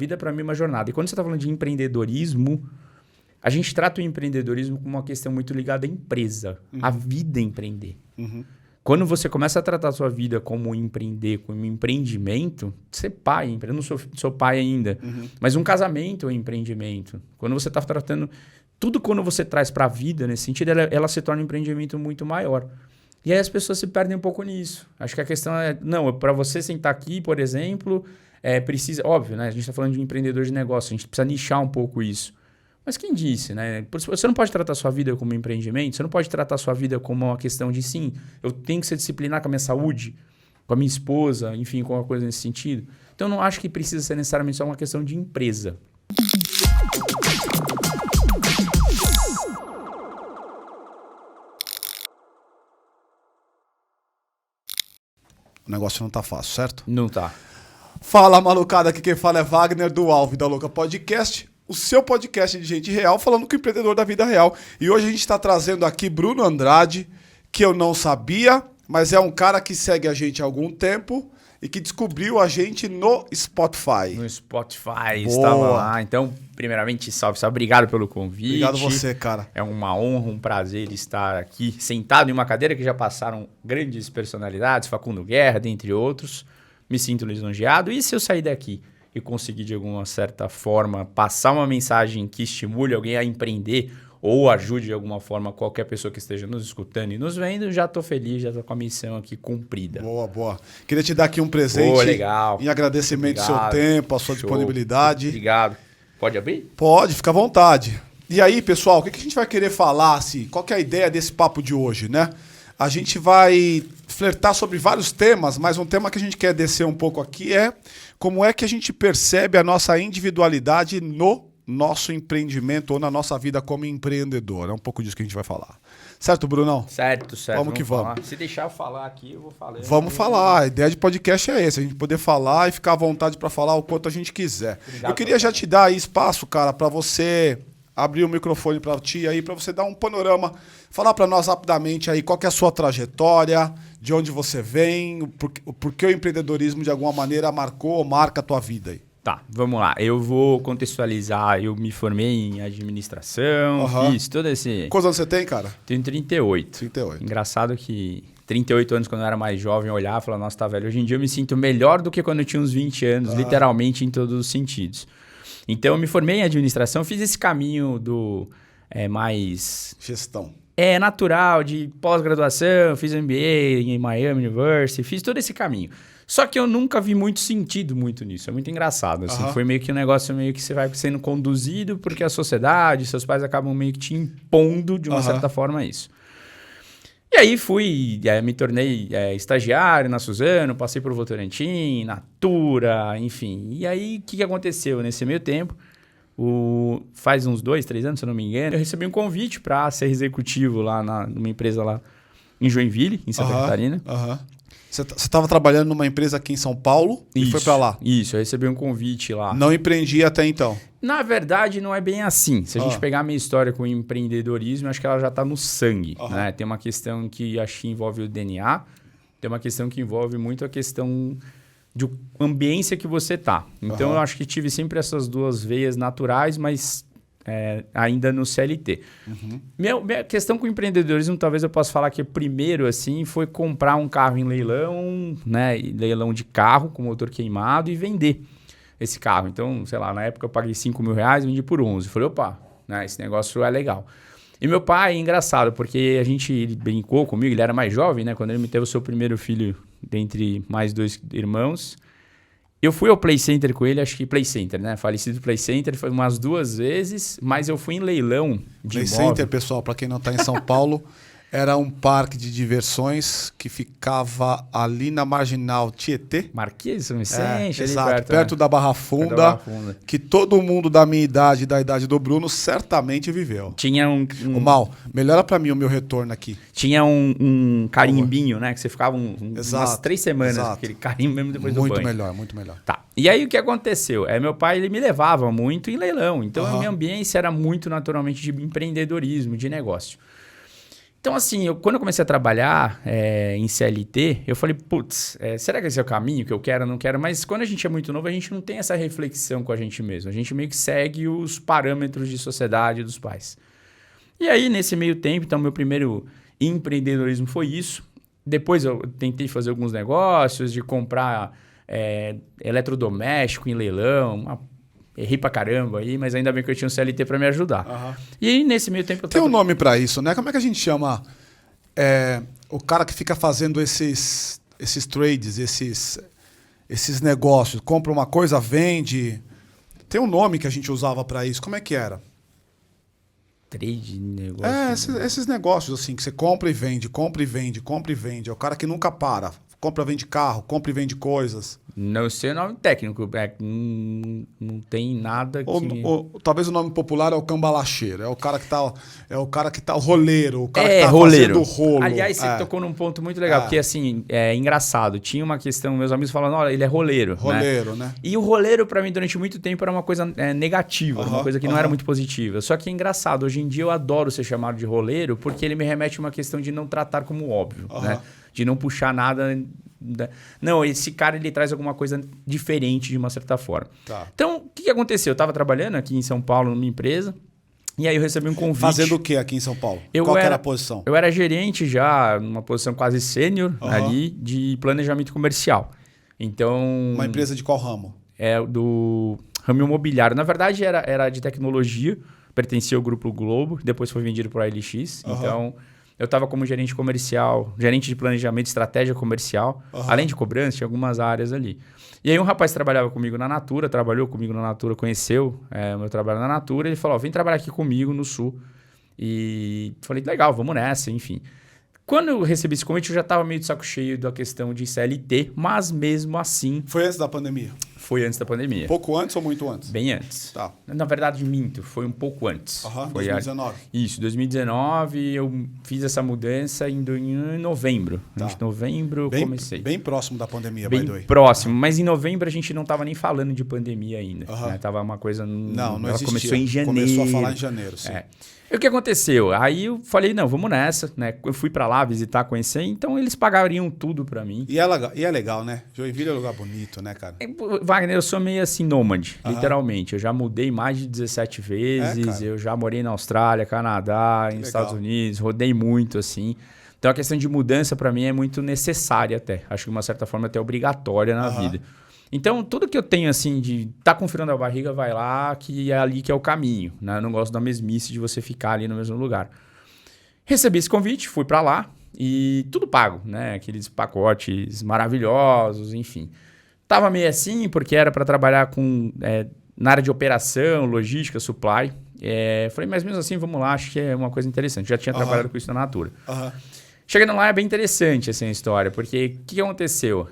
vida, para mim, é uma jornada. E quando você está falando de empreendedorismo, a gente trata o empreendedorismo como uma questão muito ligada à empresa. A vida é empreender. Quando você começa a tratar a sua vida como empreender, como empreendimento, ser pai, eu não sou pai ainda, mas um casamento é um empreendimento. Quando você está tratando... Tudo quando você traz para a vida, nesse sentido, ela se torna um empreendimento muito maior. E aí as pessoas se perdem um pouco nisso. Acho que a questão é... Não, para você sentar aqui, por exemplo, precisa... Óbvio, né? A gente está falando de um empreendedor de negócio, a gente precisa nichar um pouco isso. Mas quem disse, né? Você não pode tratar a sua vida como um empreendimento, você não pode tratar a sua vida como uma questão de, sim, eu tenho que ser disciplinar com a minha saúde, com a minha esposa, enfim, com alguma coisa nesse sentido. Então, eu não acho que precisa ser necessariamente só uma questão de empresa. O negócio não tá fácil, certo? Não tá. Fala, malucada, aqui quem fala é Wagner do Alvo da Louca Podcast, o seu podcast de gente real, falando com o empreendedor da vida real. E hoje a gente está trazendo aqui Bruno Andrade, que eu não sabia, mas é um cara que segue a gente há algum tempo e que descobriu a gente no Spotify. No Spotify, estava lá. Então, primeiramente, salve. Obrigado pelo convite. Obrigado você, cara. É uma honra, um prazer estar aqui, sentado em uma cadeira que já passaram grandes personalidades, Facundo Guerra, dentre outros. Me sinto lisonjeado. E se eu sair daqui e conseguir, de alguma certa forma, passar uma mensagem que estimule alguém a empreender ou ajude de alguma forma qualquer pessoa que esteja nos escutando e nos vendo, já estou feliz, já estou com a missão aqui cumprida. Boa, boa. Queria te dar aqui um presente. Legal. Em agradecimento ao seu tempo, à sua disponibilidade. Obrigado. Pode abrir? Pode, fica à vontade. E aí, pessoal, o que a gente vai querer falar, assim, qual que é a ideia desse papo de hoje, né? A gente vai flertar sobre vários temas, mas um tema que a gente quer descer um pouco aqui é como é que a gente percebe a nossa individualidade no nosso empreendimento ou na nossa vida como empreendedor. É um pouco disso que a gente vai falar. Certo, Brunão? Certo. Vamos que vamos. Falar. Se deixar eu falar aqui, eu vou falar. Vamos falar. A ideia de podcast é essa, a gente poder falar e ficar à vontade para falar o quanto a gente quiser. Obrigado, eu queria já te dar aí espaço, cara, para você abrir o microfone para ti aí, para você dar um panorama, falar para nós rapidamente aí qual que é a sua trajetória, de onde você vem, por que o empreendedorismo de alguma maneira marcou ou marca a tua vida aí. Tá, vamos lá. Eu vou contextualizar. Eu me formei em administração, fiz todo esse... Quantos anos você tem, cara? Tenho 38. 38. Engraçado que 38 anos, quando eu era mais jovem, eu olhava e falava, nossa, tá velho. Hoje em dia eu me sinto melhor do que quando eu tinha uns 20 anos, literalmente em todos os sentidos. Então eu me formei em administração, fiz esse caminho do mais... Gestão. Natural, de pós-graduação, fiz MBA em Miami University, fiz todo esse caminho. Só que eu nunca vi muito sentido nisso. É muito engraçado. Assim. Foi meio que um negócio meio que você vai sendo conduzido porque a sociedade, seus pais acabam meio que te impondo de uma certa forma isso. E aí me tornei estagiário na Suzano, passei por Votorantim, Natura, enfim. E aí o que aconteceu nesse meio tempo? Faz uns 2, 3 anos, se eu não me engano, eu recebi um convite para ser executivo lá numa empresa lá em Joinville, em Santa Catarina. Você estava trabalhando numa empresa aqui em São Paulo e foi para lá? Isso, eu recebi um convite lá. Não empreendia até então? Na verdade, não é bem assim. Se a gente pegar a minha história com o empreendedorismo, acho que ela já está no sangue. Né? Tem uma questão que acho que envolve o DNA, tem uma questão que envolve muito a questão de ambiência que você tá. Então, eu acho que tive sempre essas duas veias naturais, mas ainda no CLT. Minha questão com o empreendedorismo, talvez eu possa falar que primeiro assim, foi comprar um carro em leilão, né, leilão de carro com motor queimado e vender esse carro. Então, sei lá, na época eu paguei 5 mil reais, vendi por 11. Falei, opa, né, esse negócio é legal. E meu pai é engraçado, porque ele brincou comigo, ele era mais jovem, né, quando ele me teve o seu primeiro filho dentre mais 2 irmãos. Eu fui ao Play Center com ele, acho que Play Center, né? Falecido Play Center, foi umas 2 vezes, mas eu fui em leilão de Play imóvel. Center, pessoal, para quem não está em São Paulo, era um parque de diversões que ficava ali na Marginal Tietê. Marquês, São Vicente, exato, perto da Barra Funda, que todo mundo da minha idade e da idade do Bruno certamente viveu. Tinha Mal, melhora para mim o meu retorno aqui. Tinha um carimbinho, né? Que você ficava umas 3 semanas, aquele carimbo mesmo depois do banho. Muito melhor. Tá. E aí o que aconteceu? Meu pai ele me levava muito em leilão, então a minha ambiência era muito naturalmente de empreendedorismo, de negócio. Então, assim, quando eu comecei a trabalhar em CLT, eu falei, putz, será que esse é o caminho que eu quero ou não quero? Mas quando a gente é muito novo, a gente não tem essa reflexão com a gente mesmo. A gente meio que segue os parâmetros de sociedade dos pais. E aí, nesse meio tempo, então, meu primeiro empreendedorismo foi isso. Depois eu tentei fazer alguns negócios de comprar eletrodoméstico em leilão, errei pra caramba aí, mas ainda bem que eu tinha um CLT pra me ajudar. Uhum. E aí, nesse meio tempo... Tem um nome pra isso, né? Como é que a gente chama o cara que fica fazendo esses trades, esses negócios? Compra uma coisa, vende... Tem um nome que a gente usava pra isso. Como é que era? Trade, negócio... Esses negócios assim, que você compra e vende, compra e vende, compra e vende. É o cara que nunca para. Compra, vende carro, compra e vende coisas. Não sei o nome técnico, não tem nada que... Talvez o nome popular é o cambalacheiro, é o cara que tá o roleiro, o cara que tá roleiro. fazendo o rolo. Aliás, você tocou num ponto muito legal, porque assim, é engraçado, tinha uma questão, meus amigos falando, olha, ele é roleiro. Roleiro, né? E o roleiro pra mim durante muito tempo era uma coisa negativa, uma coisa que não era muito positiva. Só que é engraçado, hoje em dia eu adoro ser chamado de roleiro, porque ele me remete a uma questão de não tratar como óbvio, né? De não puxar nada... Não, esse cara ele traz alguma coisa diferente de uma certa forma. Tá. Então, o que aconteceu? Eu estava trabalhando aqui em São Paulo numa empresa e aí eu recebi um convite. Fazendo o que aqui em São Paulo? Qual era a posição? Eu era gerente já, numa posição quase sênior ali, de planejamento comercial. Então... Uma empresa de qual ramo? Do ramo imobiliário. Na verdade, era de tecnologia, pertencia ao Grupo Globo, depois foi vendido para a LX. Então... Eu estava como gerente comercial, gerente de planejamento, estratégia comercial, além de cobrança, tinha algumas áreas ali. E aí um rapaz trabalhava comigo na Natura, trabalhou comigo na Natura, conheceu o meu trabalho na Natura, ele falou, vem trabalhar aqui comigo no Sul. E falei, legal, vamos nessa, enfim. Quando eu recebi esse convite, eu já estava meio de saco cheio da questão de CLT, mas mesmo assim... Foi antes da pandemia? Foi antes da pandemia. Pouco antes ou muito antes? Bem antes. Tá. Na verdade, minto, foi um pouco antes. Foi 2019. Isso, 2019 eu fiz essa mudança em novembro. Tá. Em novembro eu comecei. Bem próximo da pandemia, bem próximo, mas em novembro a gente não estava nem falando de pandemia ainda. Né? Tava uma coisa... Não ela existia. Começou em janeiro. Começou a falar em janeiro, sim. E o que aconteceu? Aí eu falei, não, vamos nessa, né? Eu fui pra lá visitar, conhecer, então eles pagariam tudo pra mim. E é legal, né? Joinville é um lugar bonito, né, cara? Wagner, eu sou meio assim nômade, literalmente. Eu já mudei mais de 17 vezes, eu já morei na Austrália, Canadá, nos Estados Unidos, rodei muito, assim. Então a questão de mudança pra mim é muito necessária até. Acho que de uma certa forma até obrigatória na vida. Então, tudo que eu tenho, assim, de tá com frio na barriga, vai lá, que é ali que é o caminho, né? Eu não gosto da mesmice de você ficar ali no mesmo lugar. Recebi esse convite, fui para lá e tudo pago, né? Aqueles pacotes maravilhosos, enfim. Tava meio assim, porque era para trabalhar na área de operação, logística, supply. Falei, mas mesmo assim, vamos lá, acho que é uma coisa interessante. Já tinha trabalhado com isso na Natura. Chegando lá é bem interessante essa história, porque o que aconteceu?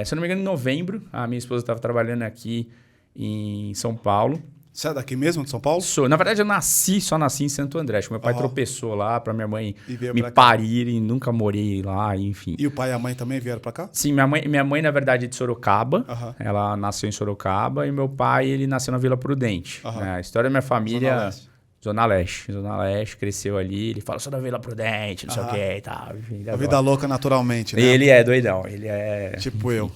Se eu não me engano, em novembro, a minha esposa estava trabalhando aqui em São Paulo. Você é daqui mesmo, de São Paulo? Sou. Na verdade, eu só nasci em Santo André. Acho que meu pai tropeçou lá para minha mãe me parir e nunca morei lá, enfim. E o pai e a mãe também vieram para cá? Sim, minha mãe, na verdade, é de Sorocaba. Ela nasceu em Sorocaba e meu pai, ele nasceu na Vila Prudente. A história da minha família... Zona Leste, cresceu ali. Ele fala, sou da Vila Prudente, não sei o que e tal. A vida louca naturalmente, né? Ele é doidão, ele é... Tipo eu.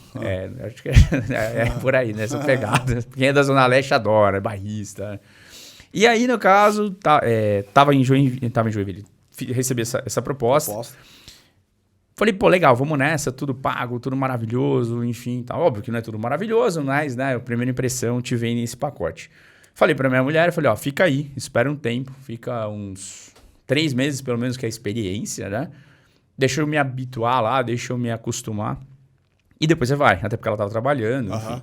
Acho que é por aí, né? Essa pegada. Quem é da Zona Leste adora, é bairrista. E aí, no caso, tava em Joinville, recebi essa proposta. Falei, pô, legal, vamos nessa, tudo pago, tudo maravilhoso, enfim. Tá. Óbvio que não é tudo maravilhoso, mas, né, a primeira impressão te vem nesse pacote. Falei pra minha mulher, falei, ó, fica aí, espera um tempo, fica uns 3 meses pelo menos que é a experiência, né? Deixa eu me habituar lá, deixa eu me acostumar. E depois você vai, até porque ela tava trabalhando, enfim.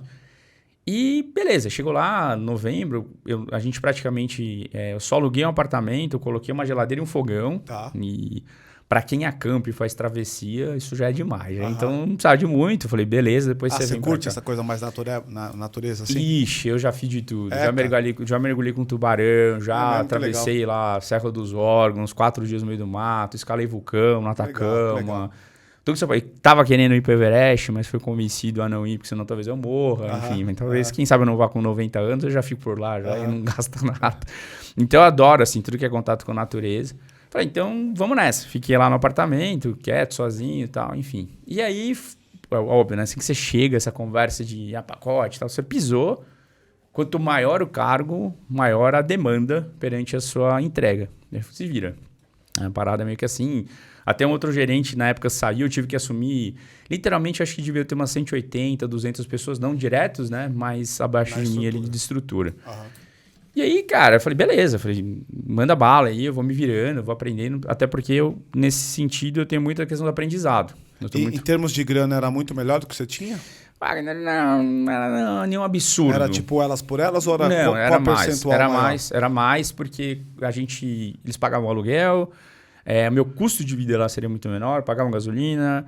E beleza, chegou lá, novembro, a gente praticamente... eu só aluguei um apartamento, eu coloquei uma geladeira e um fogão. E pra quem acampa e faz travessia, isso já é demais. Então não precisava de muito. Eu falei, beleza, depois você vem. Você curte essa coisa mais natureza assim? Ixi, eu já fiz de tudo. Já mergulhei com tubarão, já atravessei lá Serra dos Órgãos, 4 dias no meio do mato, escalei vulcão no Atacama. Tudo que você pode. Tava querendo ir pro Everest, mas fui convencido a não ir, porque senão talvez eu morra. Enfim, mas talvez, quem sabe eu não vá com 90 anos, eu já fico por lá já e não gasto nada. Então eu adoro, assim, tudo que é contato com a natureza. Falei, então vamos nessa. Fiquei lá no apartamento, quieto, sozinho e tal, enfim. E aí, óbvio, né? Assim que você chega, essa conversa de pacote e tal, você pisou, quanto maior o cargo, maior a demanda perante a sua entrega. Se vira. A parada meio que assim. Até um outro gerente na época saiu, eu tive que assumir. Literalmente, acho que devia ter umas 180, 200 pessoas, não diretos, né? Mas abaixo de mim ali de estrutura. E aí, cara, eu falei, beleza. Eu falei, manda bala aí, eu vou me virando, eu vou aprendendo. Até porque eu, nesse sentido, eu tenho muita questão do aprendizado. Em termos de grana, era muito melhor do que você tinha? Não era nenhum absurdo. Era tipo elas por elas ou era não, era mais, percentual era maior? era mais porque eles pagavam aluguel, meu custo de vida lá seria muito menor, pagavam gasolina.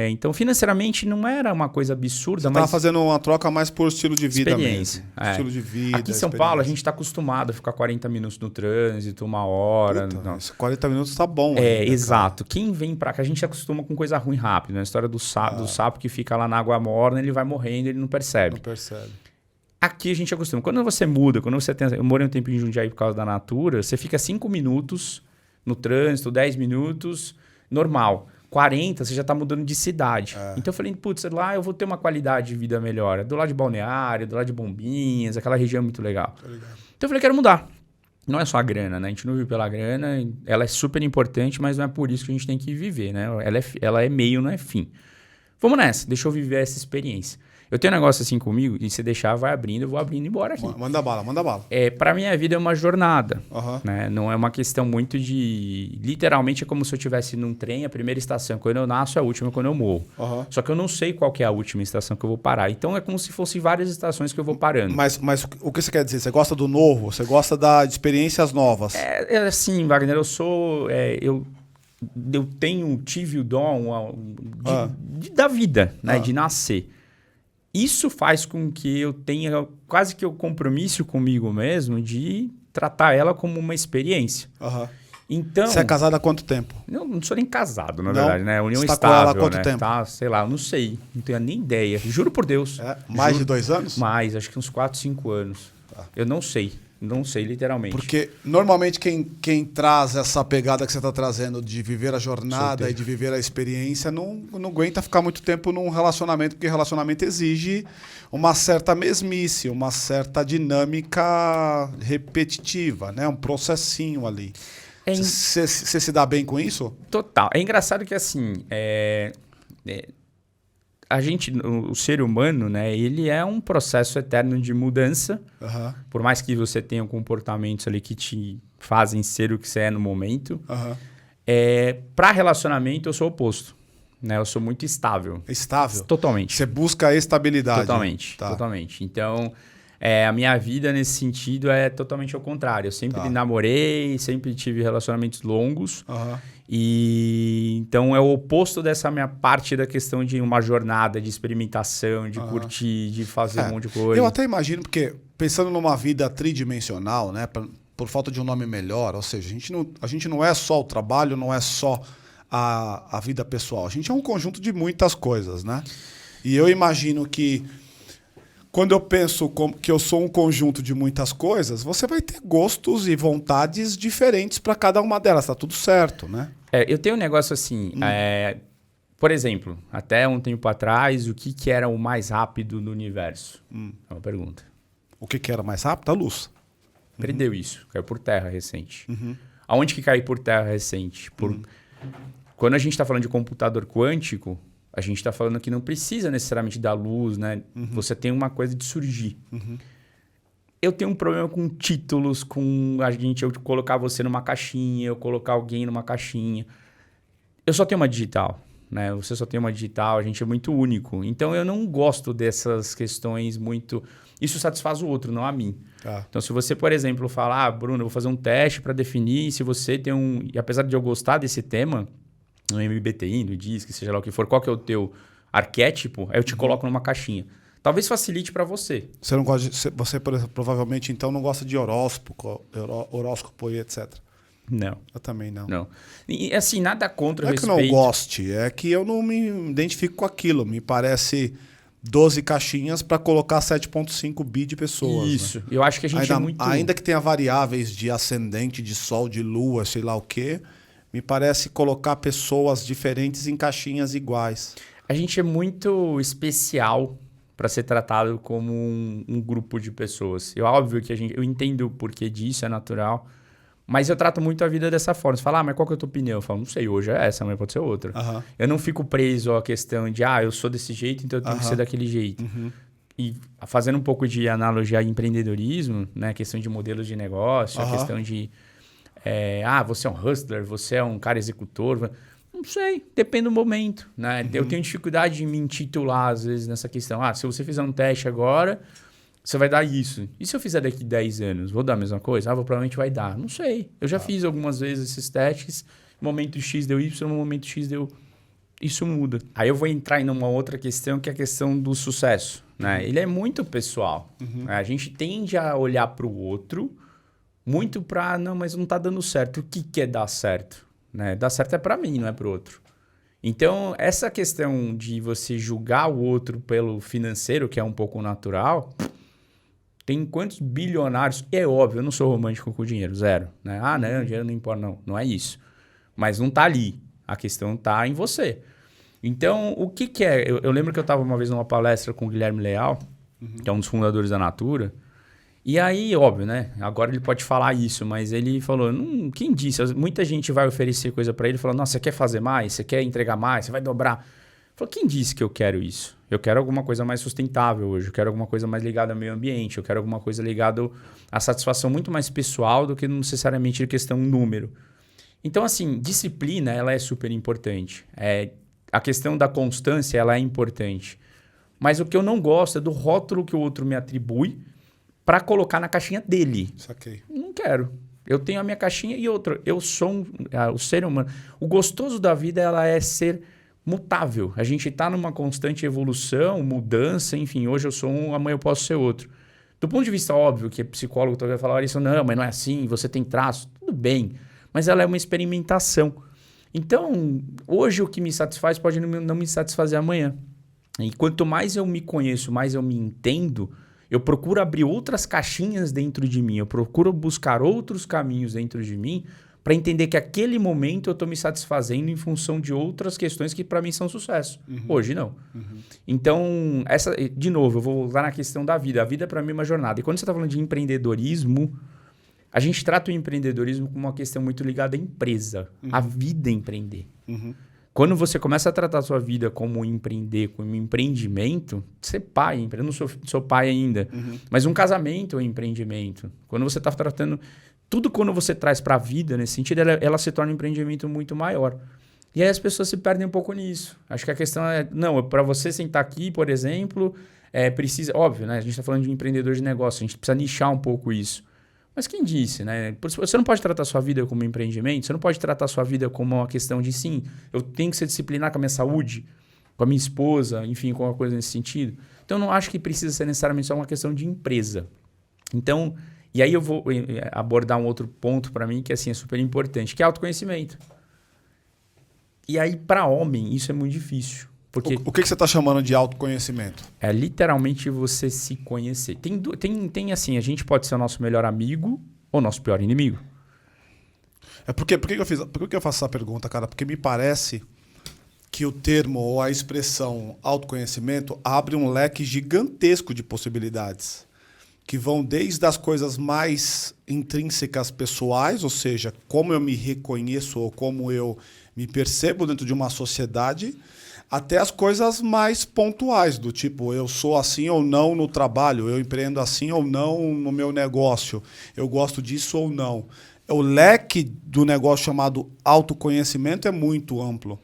Então, financeiramente, não era uma coisa absurda. Você estava fazendo uma troca mais por estilo de vida experiência, mesmo. Estilo de vida. Aqui em São Paulo, a gente está acostumado a ficar 40 minutos no trânsito, 1 hora. Puta, 40 minutos está bom. Exato. Quem vem para cá, a gente se acostuma com coisa ruim rápido. Né? A história do sapo que fica lá na água morna, ele vai morrendo, ele não percebe. Não percebe. Aqui a gente acostuma. Quando você muda, quando você tem... Eu morei um tempo em Jundiaí por causa da Natura, você fica 5 minutos no trânsito, 10 minutos, normal. 40, você já está mudando de cidade. Então eu falei, putz, lá eu vou ter uma qualidade de vida melhor. Do lado de Balneário, do lado de Bombinhas, aquela região é muito legal. Então eu falei, quero mudar. Não é só a grana, né? A gente não vive pela grana, ela é super importante, mas não é por isso que a gente tem que viver, né? Ela é meio, não é fim. Vamos nessa, deixa eu viver essa experiência. Eu tenho um negócio assim comigo, e se deixar, vai abrindo, eu vou abrindo embora aqui. Manda bala, manda bala. Pra minha vida é uma jornada. Né? Não é uma questão muito de... Literalmente é como se eu estivesse num trem, a primeira estação. Quando eu nasço é a última, quando eu morro. Só que eu não sei qual que é a última estação que eu vou parar. Então é como se fossem várias estações que eu vou parando. Mas o que você quer dizer? Você gosta do novo? Você gosta de experiências novas? Assim, Wagner, eu sou... Eu tive o dom da vida, né? De nascer. Isso faz com que eu tenha quase que o compromisso comigo mesmo de tratar ela como uma experiência. Então, você é casado há quanto tempo? Não sou nem casado, na verdade, né? União você estável, tá com ela há quanto tempo? Tá, sei lá, eu não sei. Não tenho nem ideia. Juro por Deus. Mais de 2 anos? Mais, acho que uns 4, 5 anos. Eu não sei. Não sei, literalmente. Porque normalmente quem traz essa pegada que você está trazendo de viver a jornada e de viver a experiência não aguenta ficar muito tempo num relacionamento, porque relacionamento exige uma certa mesmice, uma certa dinâmica repetitiva, né? Um processinho ali. Você se dá bem com isso? Total. É engraçado que assim... A gente, o ser humano, né, ele é um processo eterno de mudança. Por mais que você tenha comportamentos ali que te fazem ser o que você é no momento. Para relacionamento, eu sou o oposto. Né? Eu sou muito estável. Estável? Totalmente. Você busca a estabilidade? Totalmente. Totalmente. Então, a minha vida nesse sentido é totalmente ao contrário. Eu sempre namorei, sempre tive relacionamentos longos. E então é o oposto dessa minha parte da questão de uma jornada de experimentação, de curtir, de fazer um monte de coisa. Eu até imagino, porque pensando numa vida tridimensional, né, por falta de um nome melhor, ou seja, a gente não é só o trabalho, não é só a vida pessoal, a gente é um conjunto de muitas coisas, né? E eu imagino que quando eu penso que eu sou um conjunto de muitas coisas, você vai ter gostos e vontades diferentes para cada uma delas. Tá tudo certo, né? Eu tenho um negócio assim... por exemplo, até um tempo atrás, o que era o mais rápido no universo? É uma pergunta. O que era mais rápido? A luz. Perdeu isso. Caiu por terra recente. Aonde que caiu por terra recente? Quando a gente está falando de computador quântico... A gente está falando que não precisa necessariamente da luz, né? Você tem uma coisa de surgir. Eu tenho um problema com títulos, com eu colocar você numa caixinha, eu colocar alguém numa caixinha. Eu só tenho uma digital, né? Você só tem uma digital, a gente é muito único. Então eu não gosto dessas questões muito... Isso satisfaz o outro, não a mim. Então se você, por exemplo, falar, Bruno, eu vou fazer um teste para definir se você tem um... E apesar de eu gostar desse tema... no MBTI, no DISC, seja lá o que for, qual que é o teu arquétipo, aí eu te coloco numa caixinha. Talvez facilite para você. Você não gosta você provavelmente então não gosta de horóscopo e etc. Não. Eu também não. Não. E assim, nada contra o respeito. Não é que eu não goste, é que eu não me identifico com aquilo. Me parece 12 caixinhas para colocar 7,5 bi de pessoas. Isso. Né? Eu acho que a gente ainda, é muito... Ainda que tenha variáveis de ascendente, de sol, de lua, sei lá o quê... me parece colocar pessoas diferentes em caixinhas iguais. A gente é muito especial para ser tratado como um grupo de pessoas. É óbvio que eu entendo o porquê disso, é natural, mas eu trato muito a vida dessa forma. Você fala, mas qual que é a tua opinião? Eu falo, não sei, hoje é essa, amanhã pode ser outra. Eu não fico preso à questão de, eu sou desse jeito, então eu tenho que ser daquele jeito. E fazendo um pouco de analogia ao empreendedorismo, né? A questão de modelos de negócio, a questão de... você é um hustler, você é um cara executor. Não sei, depende do momento, né? Eu tenho dificuldade de me intitular, às vezes, nessa questão. Se você fizer um teste agora, você vai dar isso. E se eu fizer daqui 10 anos, vou dar a mesma coisa? Provavelmente vai dar. Não sei. Eu já fiz algumas vezes esses testes. No momento X deu Y, no momento X deu... Isso muda. Aí eu vou entrar em uma outra questão, que é a questão do sucesso, né? Ele é muito pessoal. A gente tende a olhar para o outro muito para... Não, mas não está dando certo. O que é dar certo? Né? Dar certo é para mim, não é para o outro. Então, essa questão de você julgar o outro pelo financeiro, que é um pouco natural... Tem quantos bilionários... É óbvio, eu não sou romântico com o dinheiro, zero. Né? Não, dinheiro não importa. Não, não é isso. Mas não está ali. A questão está em você. Então, o que é? Eu lembro que eu estava uma vez numa palestra com o Guilherme Leal, que é um dos fundadores da Natura. E aí, óbvio, né? Agora ele pode falar isso, mas ele falou... quem disse? Muita gente vai oferecer coisa para ele, falando, nossa, você quer fazer mais? Você quer entregar mais? Você vai dobrar? Falou, quem disse que eu quero isso? Eu quero alguma coisa mais sustentável hoje. Eu quero alguma coisa mais ligada ao meio ambiente. Eu quero alguma coisa ligada à satisfação muito mais pessoal do que necessariamente a questão número. Então, assim, disciplina, ela é super importante. A questão da constância, ela é importante. Mas o que eu não gosto é do rótulo que o outro me atribui para colocar na caixinha dele. Saquei. Não quero. Eu tenho a minha caixinha e outra. Eu sou o ser humano. O gostoso da vida, ela é ser mutável. A gente está numa constante evolução, mudança, enfim. Hoje eu sou um, amanhã eu posso ser outro. Do ponto de vista óbvio, que psicólogo talvez vai falar isso, não, mas não é assim, você tem traços, tudo bem. Mas ela é uma experimentação. Então, hoje o que me satisfaz pode não me satisfazer amanhã. E quanto mais eu me conheço, mais eu me entendo, eu procuro abrir outras caixinhas dentro de mim, eu procuro buscar outros caminhos dentro de mim para entender que aquele momento eu estou me satisfazendo em função de outras questões que para mim são sucesso. Hoje não. Então, de novo, eu vou voltar na questão da vida. A vida para mim é uma jornada. E quando você está falando de empreendedorismo, a gente trata o empreendedorismo como uma questão muito ligada à empresa. A vida é empreender. Quando você começa a tratar a sua vida como empreender, como empreendimento, ser pai, eu não sou pai ainda, mas um casamento é um empreendimento. Quando você está tratando... Tudo quando você traz para a vida, nesse sentido, ela se torna um empreendimento muito maior. E aí as pessoas se perdem um pouco nisso. Acho que a questão é... Não, para você sentar aqui, por exemplo, precisa... Óbvio, né? A gente está falando de empreendedor de negócio, a gente precisa nichar um pouco isso. Mas quem disse, né? Você não pode tratar a sua vida como um empreendimento, você não pode tratar a sua vida como uma questão de, sim, eu tenho que ser disciplinar com a minha saúde, com a minha esposa, enfim, com uma coisa nesse sentido. Então, eu não acho que precisa ser necessariamente só uma questão de empresa. Então, e aí eu vou abordar um outro ponto para mim que assim, é super importante, que é autoconhecimento. E aí, para homem, isso é muito difícil. Porque o que você está chamando de autoconhecimento? É literalmente você se conhecer. Tem assim, a gente pode ser o nosso melhor amigo ou nosso pior inimigo. Por que eu faço essa pergunta, cara? Porque me parece que o termo ou a expressão autoconhecimento abre um leque gigantesco de possibilidades, que vão desde as coisas mais intrínsecas pessoais, ou seja, como eu me reconheço ou como eu me percebo dentro de uma sociedade, até as coisas mais pontuais, do tipo, eu sou assim ou não no trabalho, eu empreendo assim ou não no meu negócio, eu gosto disso ou não. O leque do negócio chamado autoconhecimento é muito amplo.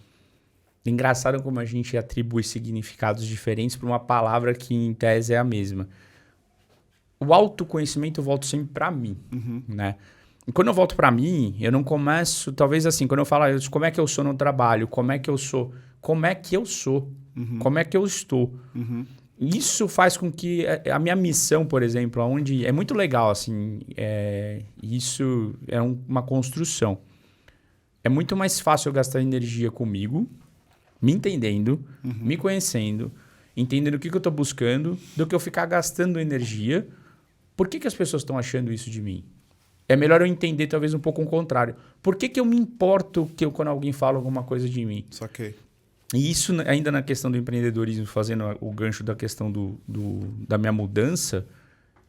Engraçado como a gente atribui significados diferentes para uma palavra que, em tese, é a mesma. O autoconhecimento eu volto sempre para mim, né? E quando eu volto para mim, eu não começo... Talvez assim, quando eu falo como é que eu sou no trabalho, como é que eu sou... Como é que eu sou? Como é que eu estou? Isso faz com que a minha missão, por exemplo, onde é muito legal, assim, isso é uma construção. É muito mais fácil eu gastar energia comigo, me entendendo, me conhecendo, entendendo o que eu estou buscando, do que eu ficar gastando energia. Por que as pessoas estão achando isso de mim? é melhor eu entender talvez um pouco o contrário. Por que eu me importo quando alguém fala alguma coisa de mim? Saquei. E isso ainda na questão do empreendedorismo, fazendo o gancho da questão da minha mudança,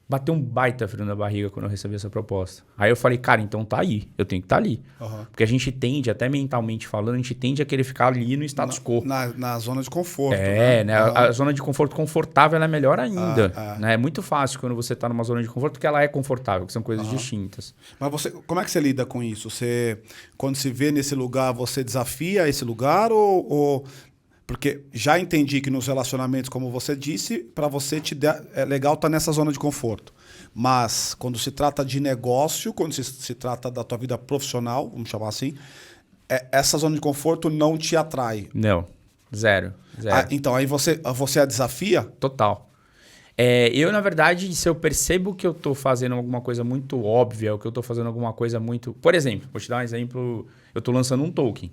bateu um baita frio na barriga quando eu recebi essa proposta. Aí eu falei, cara, então tá aí, eu tenho que estar ali. Porque a gente tende, até mentalmente falando, a gente tende a querer ficar ali no status quo. Na zona de conforto. Né? A zona de conforto confortável ela é melhor ainda. Né? É muito fácil quando você tá numa zona de conforto, porque ela é confortável, que são coisas distintas. Mas como é que você lida com isso? Quando se vê nesse lugar, você desafia esse lugar ou... Porque já entendi que nos relacionamentos, como você disse, para você é legal estar nessa zona de conforto. Mas quando se trata de negócio, quando se trata da tua vida profissional, vamos chamar assim, essa zona de conforto não te atrai. Não, zero. Então aí você a desafia? Total. Eu, na verdade, se eu percebo que eu estou fazendo alguma coisa muito óbvia, ou que eu estou fazendo alguma coisa muito... Por exemplo, vou te dar um exemplo, eu estou lançando um token.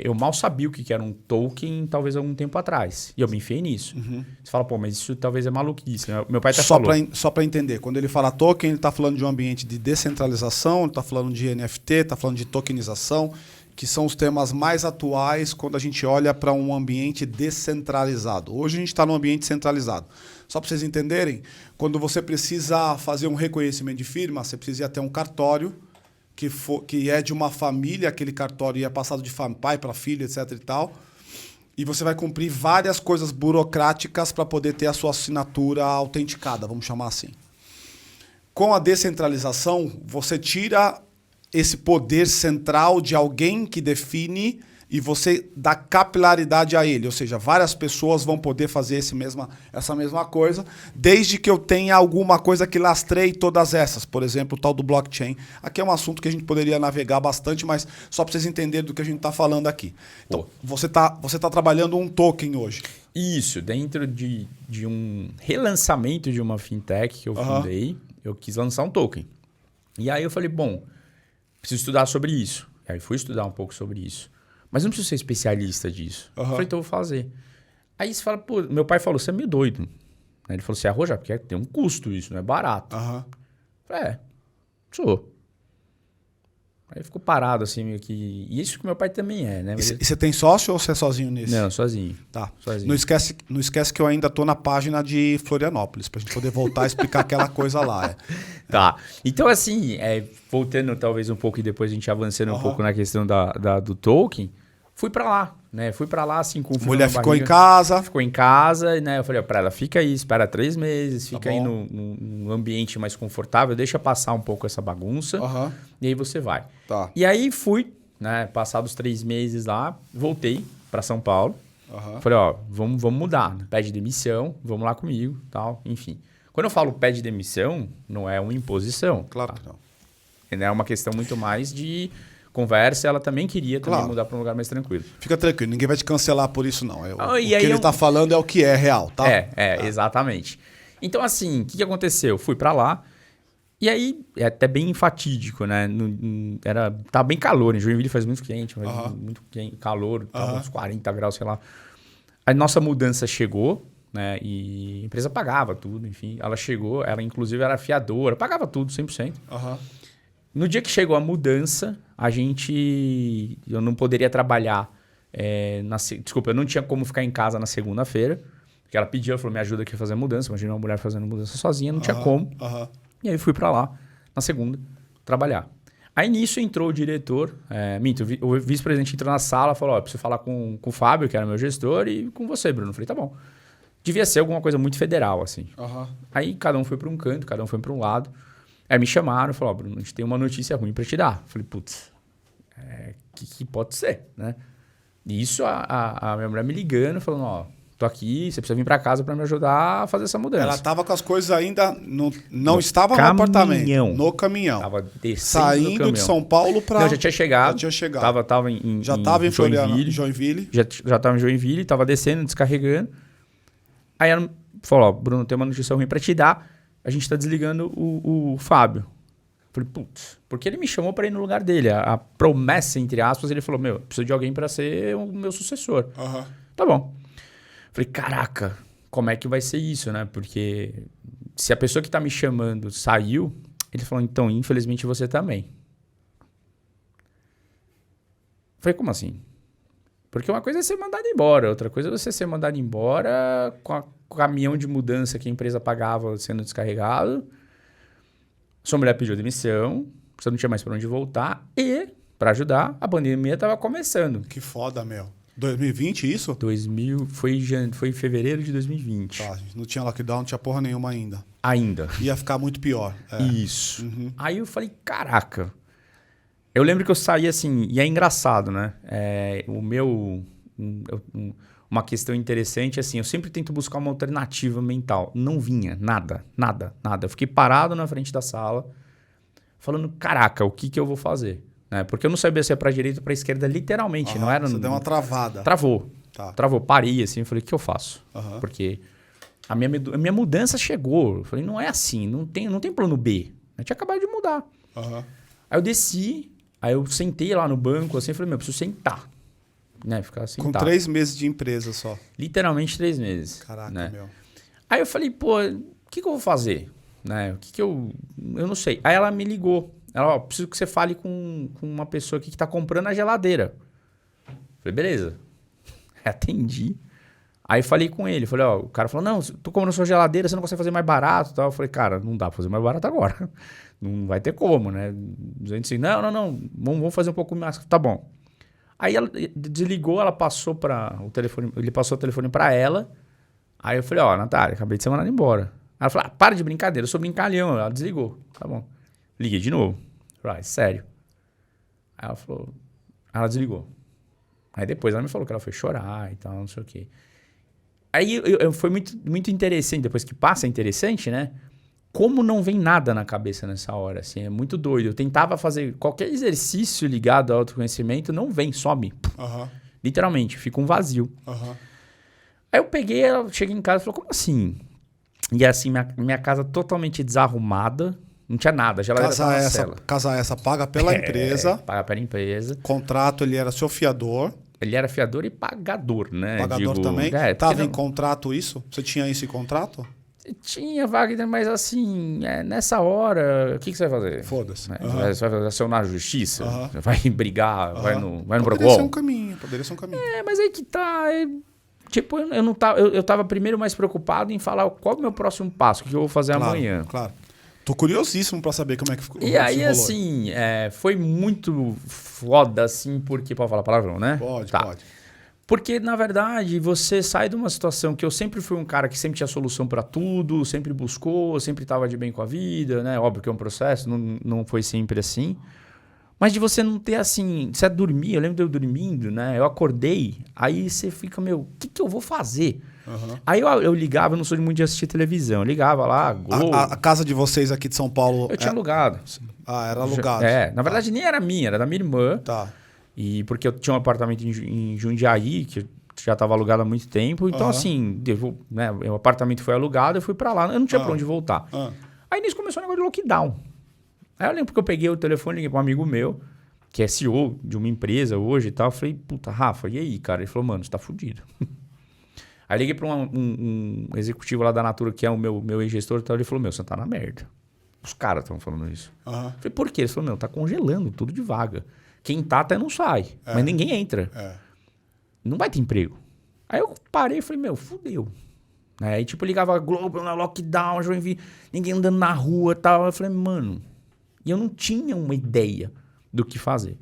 Eu mal sabia o que era um token, talvez algum tempo atrás. E eu me enfiei nisso. Você fala, pô, mas isso talvez é maluquice. Né? Meu pai até falou. Só para entender, quando ele fala token, ele está falando de um ambiente de descentralização, ele está falando de NFT, está falando de tokenização, que são os temas mais atuais quando a gente olha para um ambiente descentralizado. Hoje a gente está num ambiente centralizado. Só para vocês entenderem, quando você precisa fazer um reconhecimento de firma, você precisa ir até um cartório, que é de uma família, aquele cartório é passado de pai para filho, etc. e tal. E você vai cumprir várias coisas burocráticas para poder ter a sua assinatura autenticada, vamos chamar assim. Com a descentralização, você tira esse poder central de alguém que define e você dá capilaridade a ele. Ou seja, várias pessoas vão poder fazer essa mesma coisa, desde que eu tenha alguma coisa que lastreie todas essas. Por exemplo, o tal do blockchain. Aqui é um assunto que a gente poderia navegar bastante, mas só para vocês entenderem do que a gente está falando aqui. Então, você tá trabalhando um token hoje. Isso, dentro de um relançamento de uma fintech que eu fundei, eu quis lançar um token. E aí eu falei, bom, preciso estudar sobre isso. E aí fui estudar um pouco sobre isso. Mas não preciso ser especialista disso. Eu falei, então eu vou fazer. Aí você fala, pô, meu pai falou, você é meio doido. Aí ele falou, você é arrojar, porque tem um custo isso, não é barato. Eu falei, sou. Aí ficou parado assim, meio que... E isso que meu pai também é, né? E você tem sócio ou você é sozinho nisso? Não, sozinho. Tá. Sozinho. Não esquece que eu ainda tô na página de Florianópolis, pra gente poder voltar a explicar aquela coisa lá. Tá. Então, assim, voltando talvez um pouco e depois a gente avançando um pouco na questão do token, fui pra lá, né? Fui pra lá, assim, com o mulher ficou em casa. Ficou em casa, né? Eu falei, pra ela, fica aí, espera 3 meses, fica aí num ambiente mais confortável, deixa passar um pouco essa bagunça, e aí você vai. Tá. E aí fui, né? Passados 3 meses lá, voltei pra São Paulo. Falei, vamos mudar, né? Pede demissão, vamos lá comigo, tal, enfim. Quando eu falo pede demissão, não é uma imposição. Claro que não. É uma questão muito mais de conversa. Ela também queria também mudar para um lugar mais tranquilo. Fica tranquilo, ninguém vai te cancelar por isso, não. O que ele está falando é o que é real, tá? Exatamente. Então, assim, o que aconteceu? Fui para lá e aí é até bem fatídico, né? Tá bem calor, em Joinville faz muito quente, muito quente, calor, tava uns 40 graus, sei lá. A nossa mudança chegou, né? E a empresa pagava tudo, enfim. Ela chegou, ela inclusive era fiadora, pagava tudo, 100%. No dia que chegou a mudança, eu não poderia trabalhar, desculpa, eu não tinha como ficar em casa na segunda-feira, porque ela pediu, ela falou, me ajuda aqui a fazer a mudança. Imagina uma mulher fazendo mudança sozinha, não tinha como. E aí fui para lá, na segunda, trabalhar. Aí nisso entrou o diretor, o vice-presidente entrou na sala e falou, eu preciso falar com o Fábio, que era meu gestor, e com você, Bruno. Eu falei, tá bom. Devia ser alguma coisa muito federal, assim. Aí cada um foi para um canto, cada um foi para um lado. Aí me chamaram e falaram, Bruno, a gente tem uma notícia ruim para te dar. Eu falei, putz, que pode ser, né? E isso a minha mulher me ligando, falando, tô aqui, você precisa vir para casa para me ajudar a fazer essa mudança. Ela estava com as coisas ainda, não estava no apartamento, no caminhão. Tava descendo saindo do caminhão. de São Paulo para... Não, já tinha chegado. Tava em Joinville. Já estava em Joinville, tava descendo, descarregando. Aí ela falou, Bruno, tem uma notícia ruim para te dar. A gente tá desligando o Fábio. Falei, putz, porque ele me chamou para ir no lugar dele. A promessa, entre aspas, ele falou, preciso de alguém para ser o meu sucessor. Tá bom. Falei, caraca, como é que vai ser isso, né? Porque se a pessoa que tá me chamando saiu, Ele falou, então, infelizmente você também. Eu falei, como assim? Porque uma coisa é ser mandado embora, outra coisa é você ser mandado embora com o caminhão de mudança que a empresa pagava sendo descarregado. Sua mulher pediu demissão, você não tinha mais para onde voltar e, para ajudar, a pandemia estava começando. Que foda, meu. 2020 isso? Foi em fevereiro de 2020. Tá, não tinha lockdown, não tinha porra nenhuma ainda. Ainda. Ia ficar muito pior. Isso. Aí eu falei, caraca. Eu lembro que eu saí assim, e é engraçado, né? Uma questão interessante, assim, eu sempre tento buscar uma alternativa mental. Não vinha, nada. Eu fiquei parado na frente da sala, falando, caraca, o que eu vou fazer? Né? Porque eu não sabia se é pra direita ou pra esquerda, literalmente. Não era. Você deu uma travada. Travou. Tá. Travou, parei assim, eu falei, o que eu faço? Porque a minha mudança chegou. Eu falei, não é assim, não tem plano B. Eu tinha acabado de mudar. Aí eu desci, aí eu sentei lá no banco, assim, falei, preciso sentar. Né? Ficar sentado. Com 3 meses de empresa só. Literalmente 3 meses. Caraca, né? meu. Aí eu falei, pô, o que eu vou fazer? Né? O que eu não sei. Aí ela me ligou. Ela, preciso que você fale com uma pessoa aqui que tá comprando a geladeira. Eu falei, beleza. Atendi. Aí falei com ele. Falei, o cara falou, não, tô comprando sua geladeira, você não consegue fazer mais barato e tal. Eu falei, cara, não dá pra fazer mais barato agora. Não vai ter como, né? Assim, não, vamos fazer um pouco mais. Tá bom. Aí ela desligou, ela passou o telefone, ele passou o telefone pra ela. Aí eu falei, Natália, acabei de ser mandada embora. Ela falou, para de brincadeira, eu sou brincalhão. Ela desligou, tá bom. Liguei de novo. Falei, sério. Aí ela falou, ela desligou. Aí depois ela me falou que ela foi chorar e tal, não sei o quê. Aí foi muito, muito interessante, depois que passa é interessante, né? Como não vem nada na cabeça nessa hora, assim, é muito doido. Eu tentava fazer qualquer exercício ligado ao autoconhecimento, não vem, some. Literalmente, fica um vazio. Aí eu peguei, cheguei em casa e falei, como assim? E assim, minha casa totalmente desarrumada, não tinha nada, a geladeira tava na cela. Casa essa paga pela empresa. Paga pela empresa. Contrato, ele era seu fiador. Ele era fiador e pagador, né? Pagador também? Tava em contrato isso? Você tinha esse contrato? Tinha, Wagner, mas assim, nessa hora, o que você vai fazer? Foda-se. Você vai acionar a justiça? Vai brigar? Vai no Procon? Poderia ser um caminho. Mas aí que tá... Tipo, eu tava primeiro mais preocupado em falar qual é o meu próximo passo, o que eu vou fazer amanhã. Claro. Tô curiosíssimo pra saber como é que ficou. E aí, assim, foi muito foda, assim, porque... Pode falar palavrão, né? Pode. Porque, na verdade, você sai de uma situação que eu sempre fui um cara que sempre tinha solução para tudo, sempre buscou, sempre estava de bem com a vida, né? Óbvio que é um processo, não foi sempre assim. Mas de você não ter assim... Você dormir, eu lembro de eu dormindo, né? Eu acordei, aí você fica, o que eu vou fazer? Aí eu ligava, eu não sou muito de assistir televisão, eu ligava lá, Globo. A casa de vocês aqui de São Paulo... Eu tinha alugado. Era alugado. Na verdade nem era minha, era da minha irmã. Tá. E porque eu tinha um apartamento em Jundiaí, que já estava alugado há muito tempo. Então, assim, o apartamento foi alugado, eu fui para lá. Eu não tinha para onde voltar. Aí nisso começou o negócio de lockdown. Aí eu lembro que eu peguei o telefone, liguei para um amigo meu, que é CEO de uma empresa hoje e tal. Eu falei, puta, Rafa, e aí, cara? Ele falou, mano, você tá fudido. Aí liguei para um executivo lá da Natura, que é o meu ex-gestor e tal. Ele falou, você tá na merda. Os caras estão falando isso. Eu falei, por quê? Ele falou, tá congelando tudo de vaga. Quem tá até não sai, mas ninguém entra. Não vai ter emprego. Aí eu parei e falei, fudeu. Aí tipo, ligava Globo na lockdown, ninguém andando na rua e tal. Eu falei, mano, e eu não tinha uma ideia do que fazer.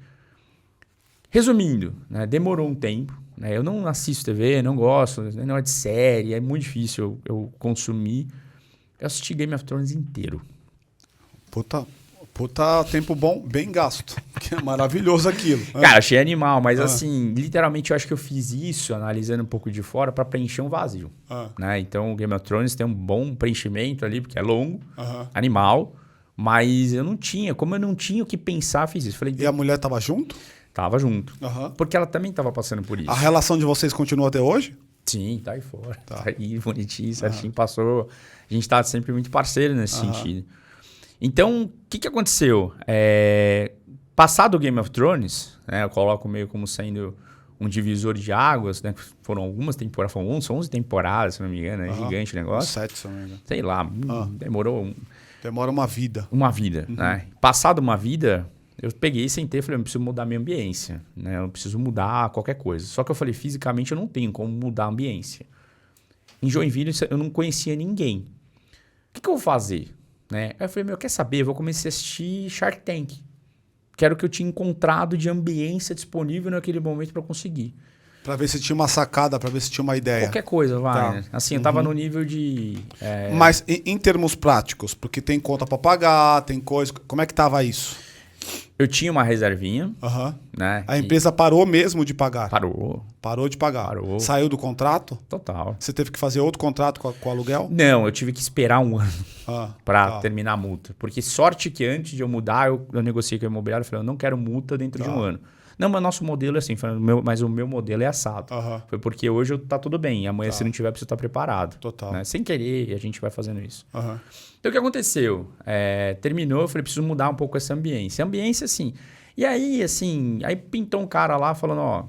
Resumindo, né, demorou um tempo. Né, eu não assisto TV, não gosto, não é de série, é muito difícil eu consumir. Eu assisti Game of Thrones inteiro. Puta tempo bom, bem gasto. Que é maravilhoso aquilo. Cara, achei animal, mas assim, literalmente eu acho que eu fiz isso, analisando um pouco de fora, para preencher um vazio. Né? Então o Game of Thrones tem um bom preenchimento ali, porque é longo, animal, mas eu não tinha. Como eu não tinha o que pensar, fiz isso. Falei, e a mulher tava junto? Tava junto. Porque ela também tava passando por isso. A relação de vocês continua até hoje? Sim, tá aí fora. Tá aí, bonitinho, certinho, passou. A gente tá sempre muito parceiro nesse sentido. Então, o que aconteceu? Passado o Game of Thrones, né, eu coloco meio como sendo um divisor de águas, né? Foram algumas temporadas, são 11 temporadas, se não me engano, é gigante o negócio. 7, se não me engano. Sei lá, demorou. Demora uma vida. Uma vida, né? Passado uma vida, eu peguei e sentei e falei, eu preciso mudar a minha ambiência, né? Eu preciso mudar qualquer coisa. Só que eu falei, fisicamente eu não tenho como mudar a ambiência. Em Joinville eu não conhecia ninguém. O que eu vou fazer? Né? Aí eu falei, quer saber? Eu vou começar a assistir Shark Tank. Que era o que eu tinha encontrado de ambiência disponível naquele momento para conseguir. Para ver se tinha uma sacada, para ver se tinha uma ideia. Qualquer coisa, vai. Né? Assim, eu tava no nível de... Mas em termos práticos, porque tem conta para pagar, tem coisa... Como é que tava isso? Eu tinha uma reservinha. Né? A empresa parou mesmo de pagar? Parou. Parou de pagar? Parou. Saiu do contrato? Total. Você teve que fazer outro contrato com o aluguel? Não, eu tive que esperar um ano para terminar a multa. Porque sorte que antes de eu mudar, eu negociei com a imobiliária e falei, eu não quero multa dentro de um ano. Não, mas nosso modelo é assim, mas o meu modelo é assado. Foi porque hoje tá tudo bem, amanhã se não tiver, precisa estar preparado. Total. Né? Sem querer, a gente vai fazendo isso. Então o que aconteceu? Terminou, eu falei, preciso mudar um pouco essa ambiência. Ambiência, assim. E aí, assim, aí pintou um cara lá falando, ó,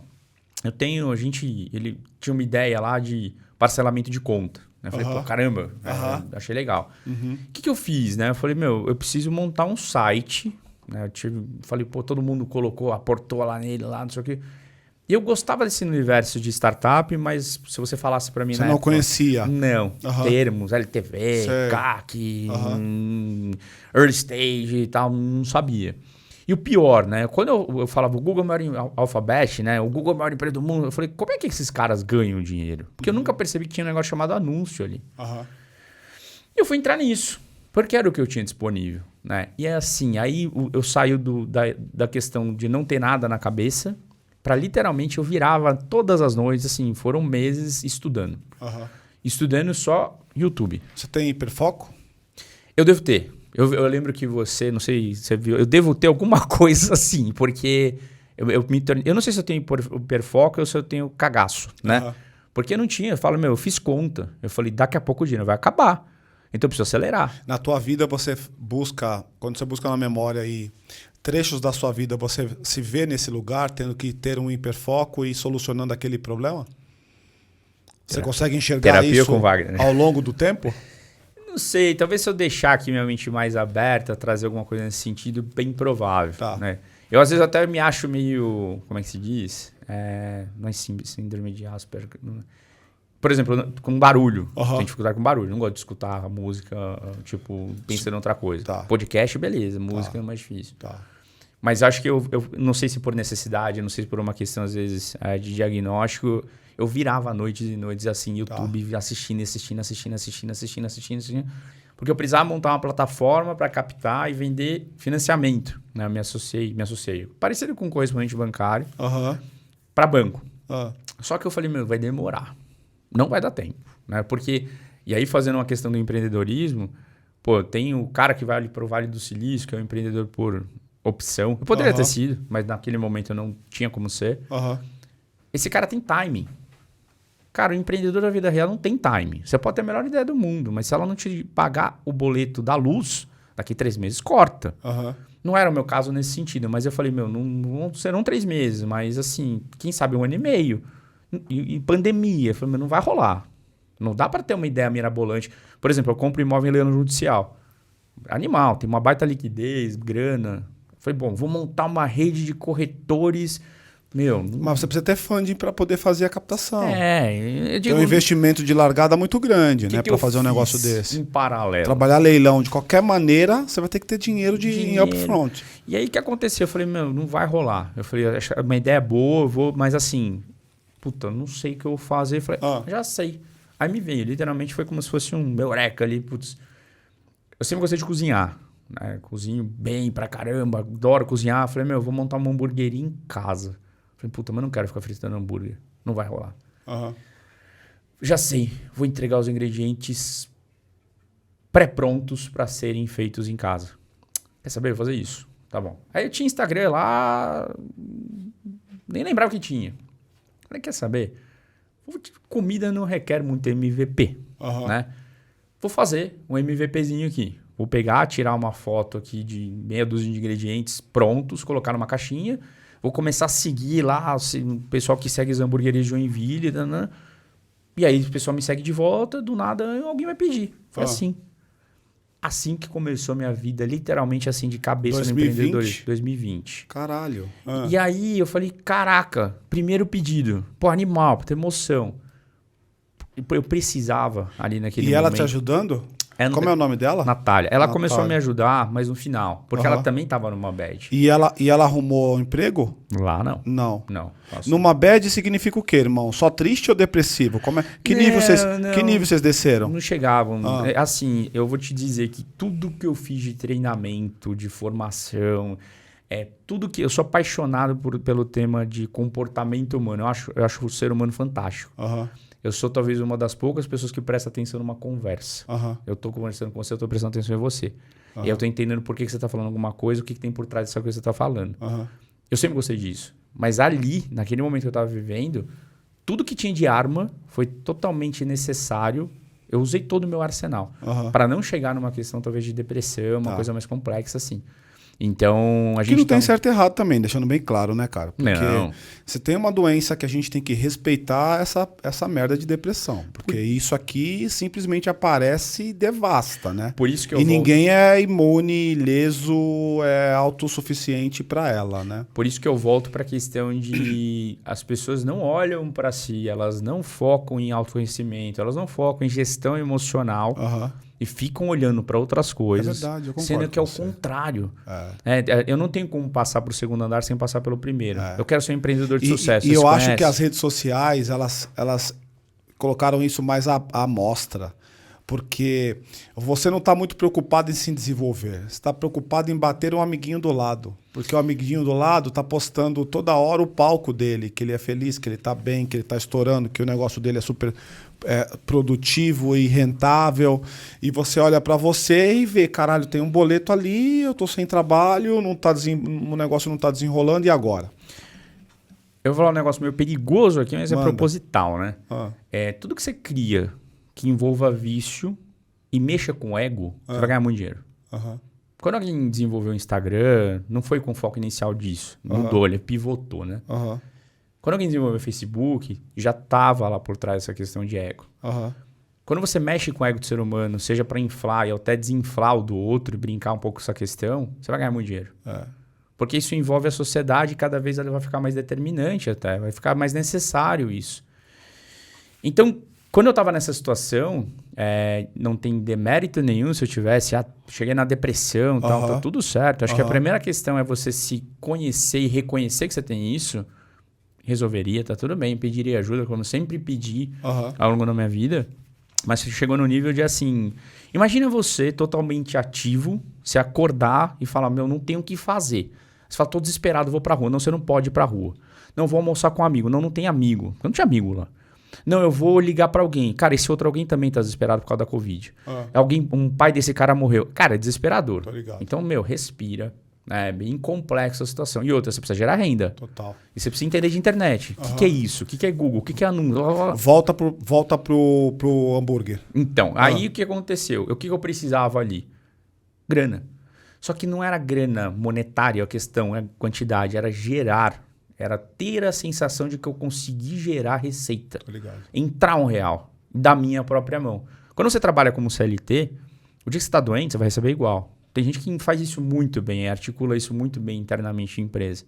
ele tinha uma ideia lá de parcelamento de conta. Eu falei, pô, caramba, achei legal. O que eu fiz, né? Eu falei, eu preciso montar um site. Né? Falei, pô, todo mundo aportou lá nele, lá, não sei o quê. E eu gostava desse universo de startup, mas se você falasse para mim... Você não conhecia? Não. Termos, LTV, CAC, early stage e tal, não sabia. E o pior, né? Quando eu falava o Google é o maior Alphabet, né? O Google é a maior empresa do mundo, eu falei, como é que esses caras ganham dinheiro? Porque eu nunca percebi que tinha um negócio chamado anúncio ali. E eu fui entrar nisso, porque era o que eu tinha disponível. Né? E é assim, aí eu saio da questão de não ter nada na cabeça para literalmente eu virava todas as noites, assim, foram meses estudando. Estudando só YouTube. Você tem hiperfoco? Eu devo ter. Eu lembro que você, não sei se você viu, eu devo ter alguma coisa assim, porque eu não sei se eu tenho hiperfoco ou se eu tenho cagaço, né? Porque eu não tinha, eu falo, eu fiz conta. Eu falei, daqui a pouco o dinheiro vai acabar. Então eu preciso acelerar. Na tua vida você busca, quando você busca na memória aí trechos da sua vida, você se vê nesse lugar tendo que ter um hiperfoco e solucionando aquele problema? Você consegue enxergar terapia isso com Wagner, né? Ao longo do tempo? Não sei, talvez se eu deixar aqui minha mente mais aberta, trazer alguma coisa nesse sentido, bem provável. Né? Eu às vezes até me acho meio, como é que se diz? Não é síndrome de Asperger. Por exemplo, com barulho. Tenho dificuldade com barulho. Não gosto de escutar a música, tipo, pensando em outra coisa. Podcast, beleza. Música é mais difícil. Mas acho que eu não sei se por necessidade, não sei se por uma questão, às vezes, de diagnóstico, eu virava noites e noites assim, YouTube, assistindo. Porque eu precisava montar uma plataforma para captar e vender financiamento. Né? Eu me associei. Parecido com correspondente bancário para banco. Só que eu falei, vai demorar. Não vai dar tempo, né? Porque, e aí fazendo uma questão do empreendedorismo, pô, tem o cara que vai ali pro Vale do Silício, que é um empreendedor por opção. Eu poderia ter sido, mas naquele momento eu não tinha como ser. Esse cara tem timing. Cara, o empreendedor da vida real não tem timing. Você pode ter a melhor ideia do mundo, mas se ela não te pagar o boleto da luz, daqui 3 meses, corta. Não era o meu caso nesse sentido, mas eu falei, não serão 3 meses, mas assim, quem sabe 1 ano e meio. E pandemia, eu falei, não vai rolar. Não dá para ter uma ideia mirabolante. Por exemplo, eu compro imóvel em leilão judicial. Animal, tem uma baita liquidez, grana. Eu falei, bom, vou montar uma rede de corretores. Mas você precisa ter funding para poder fazer a captação. Eu digo, tem um investimento de largada muito grande, né, para fazer um negócio desse. Em paralelo. Trabalhar leilão de qualquer maneira, você vai ter que ter dinheiro em upfront. E aí o que aconteceu? Eu falei, não vai rolar. Eu falei, uma ideia boa, eu vou, mas assim, puta, não sei o que eu vou fazer. Eu falei, já sei. Aí me veio, literalmente foi como se fosse um eureka ali. Putz. Eu sempre gostei de cozinhar. Né? Cozinho bem pra caramba, adoro cozinhar. Eu falei, vou montar uma hamburgueria em casa. Eu falei, puta, mas não quero ficar fritando hambúrguer. Não vai rolar. Já sei, vou entregar os ingredientes pré-prontos para serem feitos em casa. Quer saber? Eu vou fazer isso. Tá bom. Aí eu tinha Instagram lá, nem lembrava o que tinha. Falei, quer saber? Comida não requer muito MVP, né? Vou fazer um MVPzinho aqui. Vou pegar, tirar uma foto aqui de meia dúzia de ingredientes prontos, colocar numa caixinha. Vou começar a seguir lá o pessoal que segue as hamburguerias de Joinville. E aí o pessoal me segue de volta, do nada alguém vai pedir. Foi assim. Assim que começou a minha vida, literalmente assim, de cabeça 2020? no empreendedorismo. 2020. Caralho. E aí eu falei, caraca, primeiro pedido. Pô, animal, pra ter emoção. Eu precisava ali naquele momento. E ela te ajudando? Como é o nome dela? Natália. Ela começou a me ajudar, mas no final. Porque ela também tava numa bad. E ela arrumou um emprego? Lá não. Não. Não. Numa bad significa o quê, irmão? Só triste ou depressivo? Que nível vocês desceram? Não chegavam. Assim, eu vou te dizer que tudo que eu fiz de treinamento, de formação, tudo que... Eu sou apaixonado pelo tema de comportamento humano. Eu acho o ser humano fantástico. Eu sou talvez uma das poucas pessoas que presta atenção numa conversa. Eu tô conversando com você, eu tô prestando atenção em você. E eu tô entendendo por que você tá falando alguma coisa, o que tem por trás dessa coisa que você tá falando. Eu sempre gostei disso. Mas ali, naquele momento que eu tava vivendo, tudo que tinha de arma foi totalmente necessário. Eu usei todo o meu arsenal. Para não chegar numa questão talvez de depressão, uma coisa mais complexa assim. Então, a gente... Que não tem certo e errado também, deixando bem claro, né, cara? Porque não. você tem uma doença que a gente tem que respeitar essa merda de depressão. Porque isso aqui simplesmente aparece e devasta, né? Por isso que ninguém é imune, ileso, é autossuficiente para ela, né? Por isso que eu volto para a questão de... As pessoas não olham para si, elas não focam em autoconhecimento, elas não focam em gestão emocional. E ficam olhando para outras coisas, verdade, eu concordo sendo que é o com você. contrário. Eu não tenho como passar para o segundo andar sem passar pelo primeiro. Eu quero ser um empreendedor de sucesso. E eu acho que as redes sociais, elas colocaram isso mais à mostra. Porque você não está muito preocupado em se desenvolver. Você está preocupado em bater um amiguinho do lado. Porque o amiguinho do lado está postando toda hora o palco dele, que ele é feliz, que ele está bem, que ele está estourando, que o negócio dele é super produtivo e rentável. E você olha para você e vê, caralho, tem um boleto ali, eu estou sem trabalho, o negócio não está desenrolando, e agora? Eu vou falar um negócio meio perigoso aqui, mas é proposital, né? Tudo que você cria que envolva vício e mexa com ego, você vai ganhar muito dinheiro. Quando alguém desenvolveu o Instagram, não foi com foco inicial disso. Mudou, ele pivotou, né? Quando alguém desenvolveu o Facebook, já estava lá por trás essa questão de ego. Quando você mexe com o ego do ser humano, seja para inflar e até desinflar o do outro e brincar um pouco com essa questão, você vai ganhar muito dinheiro. Porque isso envolve a sociedade e cada vez ela vai ficar mais determinante até. Vai ficar mais necessário isso. Então, quando eu estava nessa situação, não tem demérito nenhum se eu tivesse... cheguei na depressão, tal, tá tudo certo. Acho que a primeira questão é você se conhecer e reconhecer que você tem isso. Resolveria, tá tudo bem. Pediria ajuda, como eu sempre pedi ao longo da minha vida. Mas chegou no nível de assim... Imagina você totalmente ativo, se acordar e falar, não tenho o que fazer. Você fala, tô desesperado, vou pra rua. Não, você não pode ir pra rua. Não, vou almoçar com um amigo. Não tem amigo. Eu não tinha amigo lá. Não, eu vou ligar pra alguém. Cara, esse outro alguém também tá desesperado por causa da Covid. Um pai desse cara morreu. Cara, é desesperador. Tô ligado. Então, respira. É bem complexa a situação. E outra, você precisa gerar renda. Total. E você precisa entender de internet. O que é isso? O que é Google? O que é anúncio? Volta pro hambúrguer. Então, aí o que aconteceu? O que eu precisava ali? Grana. Só que não era grana monetária a questão, a quantidade. Era gerar. Era ter a sensação de que eu consegui gerar receita. Tô ligado. Entrar um real da minha própria mão. Quando você trabalha como CLT, o dia que você está doente, você vai receber igual. Tem gente que faz isso muito bem, articula isso muito bem internamente em empresa.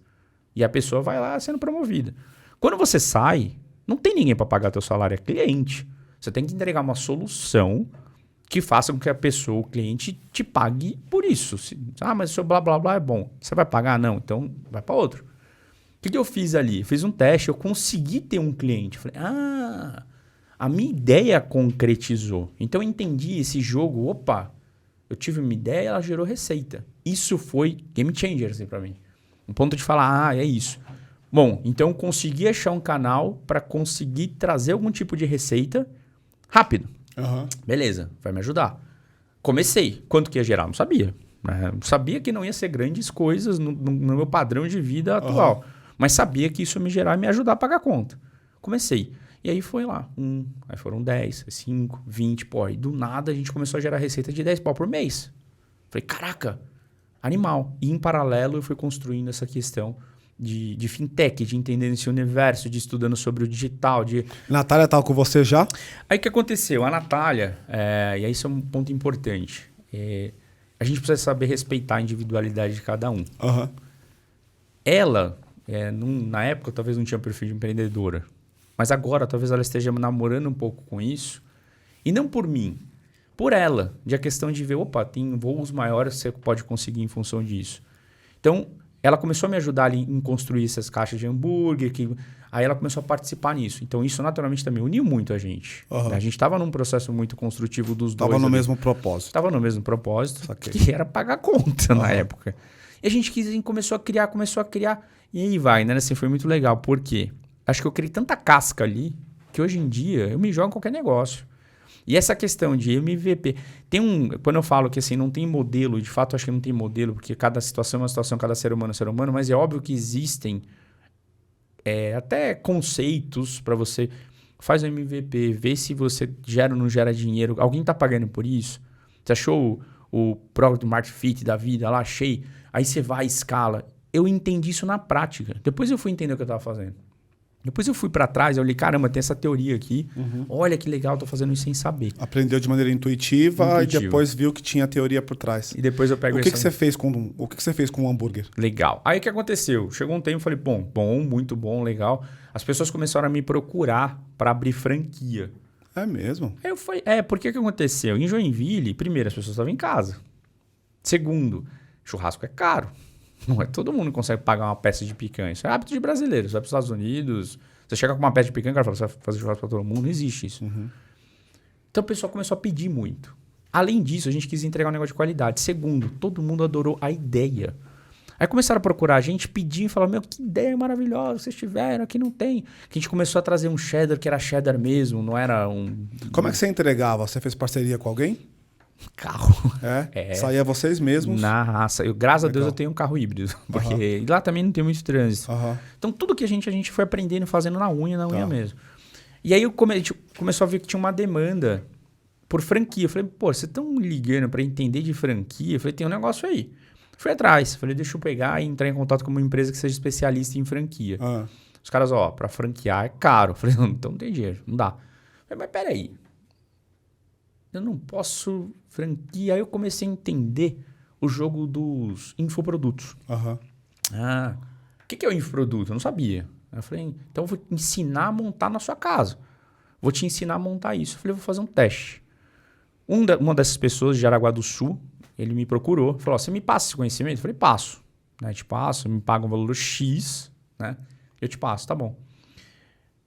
E a pessoa vai lá sendo promovida. Quando você sai, não tem ninguém para pagar teu salário, é cliente. Você tem que entregar uma solução que faça com que a pessoa, o cliente, te pague por isso. Mas o seu blá blá blá é bom. Você vai pagar? Não, então vai para outro. O que eu fiz ali? Eu fiz um teste, eu consegui ter um cliente. Falei, a minha ideia concretizou. Então eu entendi esse jogo, eu tive uma ideia, ela gerou receita. Isso foi game changer assim, para mim. Um ponto de falar, é isso. Bom, então eu consegui achar um canal para conseguir trazer algum tipo de receita rápido. Beleza, vai me ajudar. Comecei. Quanto que ia gerar? Não sabia. Sabia que não ia ser grandes coisas no meu padrão de vida atual. Mas sabia que isso ia me gerar e me ajudar a pagar a conta. Comecei. E aí foi lá. Aí foram 10, 5, 20. E do nada a gente começou a gerar receita de 10 pau por mês. Falei, caraca, animal. E em paralelo eu fui construindo essa questão de fintech, de entender esse universo, de estudando sobre o digital. Natália estava com você já? Aí o que aconteceu? A Natália, e aí isso é um ponto importante. a gente precisa saber respeitar a individualidade de cada um. Aham. Ela, na época, talvez não tinha perfil de empreendedora. Mas agora, talvez ela esteja namorando um pouco com isso. E não por mim, por ela. De a questão de ver, opa, tem voos maiores que você pode conseguir em função disso. Então, ela começou a me ajudar ali em construir essas caixas de hambúrguer. Aí ela começou a participar nisso. Então, isso naturalmente também uniu muito a gente. A gente estava num processo muito construtivo dos dois. Estava no mesmo propósito. Estava no mesmo propósito, que era pagar conta na época. E a gente começou a criar. E aí vai, né? Assim, foi muito legal. Por quê? Acho que eu criei tanta casca ali que hoje em dia eu me jogo em qualquer negócio. E essa questão de MVP... Quando eu falo que assim, não tem modelo, de fato acho que não tem modelo, porque cada situação é uma situação, cada ser humano é um ser humano, mas é óbvio que existem até conceitos para você... Faz um MVP, vê se você gera ou não gera dinheiro. Alguém está pagando por isso? Você achou o Product Market Fit da vida lá, achei. Aí você vai, escala. Eu entendi isso na prática. Depois eu fui entender o que eu estava fazendo. Depois eu fui para trás, eu olhei, caramba, tem essa teoria aqui. Olha que legal, tô fazendo isso sem saber. Aprendeu de maneira intuitiva. E depois viu que tinha teoria por trás. E depois eu pego o que você fez com o hambúrguer? Legal. Aí o que aconteceu? Chegou um tempo e falei, bom, muito bom, legal. As pessoas começaram a me procurar para abrir franquia. É mesmo? Aí eu falei, porque o que aconteceu? Em Joinville, primeiro, as pessoas estavam em casa. Segundo, churrasco é caro. Não é todo mundo que consegue pagar uma peça de picanha. Isso é hábito de brasileiro. Você vai para os Estados Unidos, você chega com uma peça de picanha, o cara fala, você vai fazer churrasco para todo mundo. Não existe isso. Então o pessoal começou a pedir muito. Além disso, a gente quis entregar um negócio de qualidade. Segundo, todo mundo adorou a ideia. Aí começaram a procurar a gente, pedir e falar, meu, que ideia maravilhosa vocês tiveram, aqui não tem. Que a gente começou a trazer um cheddar que era cheddar mesmo, não era um... Como é que você entregava? Você fez parceria com alguém? Carro. Saía vocês mesmos? Na raça. Graças a Deus eu tenho um carro híbrido. Porque lá também não tem muito trânsito. Então tudo que a gente foi aprendendo, fazendo na unha mesmo. E aí a gente começou a ver que tinha uma demanda por franquia. Eu falei, pô, vocês estão ligando para entender de franquia? Eu falei, tem um negócio aí. Fui atrás. Falei, deixa eu pegar e entrar em contato com uma empresa que seja especialista em franquia. Os caras, para franquear é caro. Eu falei, então não tem dinheiro, não dá. Eu falei, mas peraí. Eu não posso franquia. Aí eu comecei a entender o jogo dos infoprodutos. O que é o infoproduto? Eu não sabia. Aí eu falei, então eu vou te ensinar a montar na sua casa. Vou te ensinar a montar isso. Eu falei, vou fazer um teste. Uma dessas pessoas de Jaraguá do Sul, ele me procurou. Falou, você me passa esse conhecimento? Eu falei, passo. Né? Te passo, me paga um valor X. Né? Eu te passo, tá bom.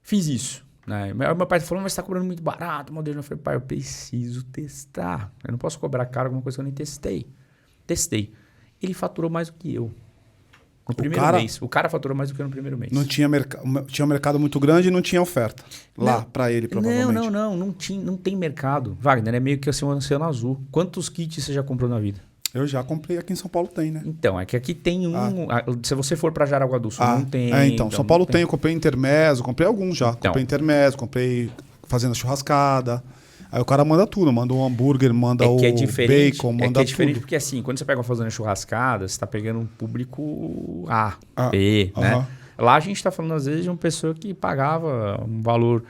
Fiz isso. Né? Meu pai falou, mas você está cobrando muito barato. Eu falei, pai, eu preciso testar. Eu não posso cobrar caro alguma coisa que eu nem testei. Testei. Ele faturou mais do que eu. No primeiro mês. O cara faturou mais do que eu no primeiro mês. Não tinha tinha um mercado muito grande e não tinha oferta. Lá, para ele, provavelmente. Não tem mercado. Wagner, é meio que assim um oceano azul. Quantos kits você já comprou na vida? Eu já comprei, aqui em São Paulo tem, né? Então, é que aqui tem se você for para Jaraguá do Sul, não tem. Então, São Paulo tem. Eu comprei Intermezzo, comprei alguns já. Comprei Intermezzo, comprei fazendo churrascada. Aí o cara manda tudo, manda o hambúrguer, manda o bacon, manda tudo. É diferente porque assim, quando você pega uma fazenda churrascada, você está pegando um público A, B, né? Lá a gente está falando às vezes de uma pessoa que pagava um valor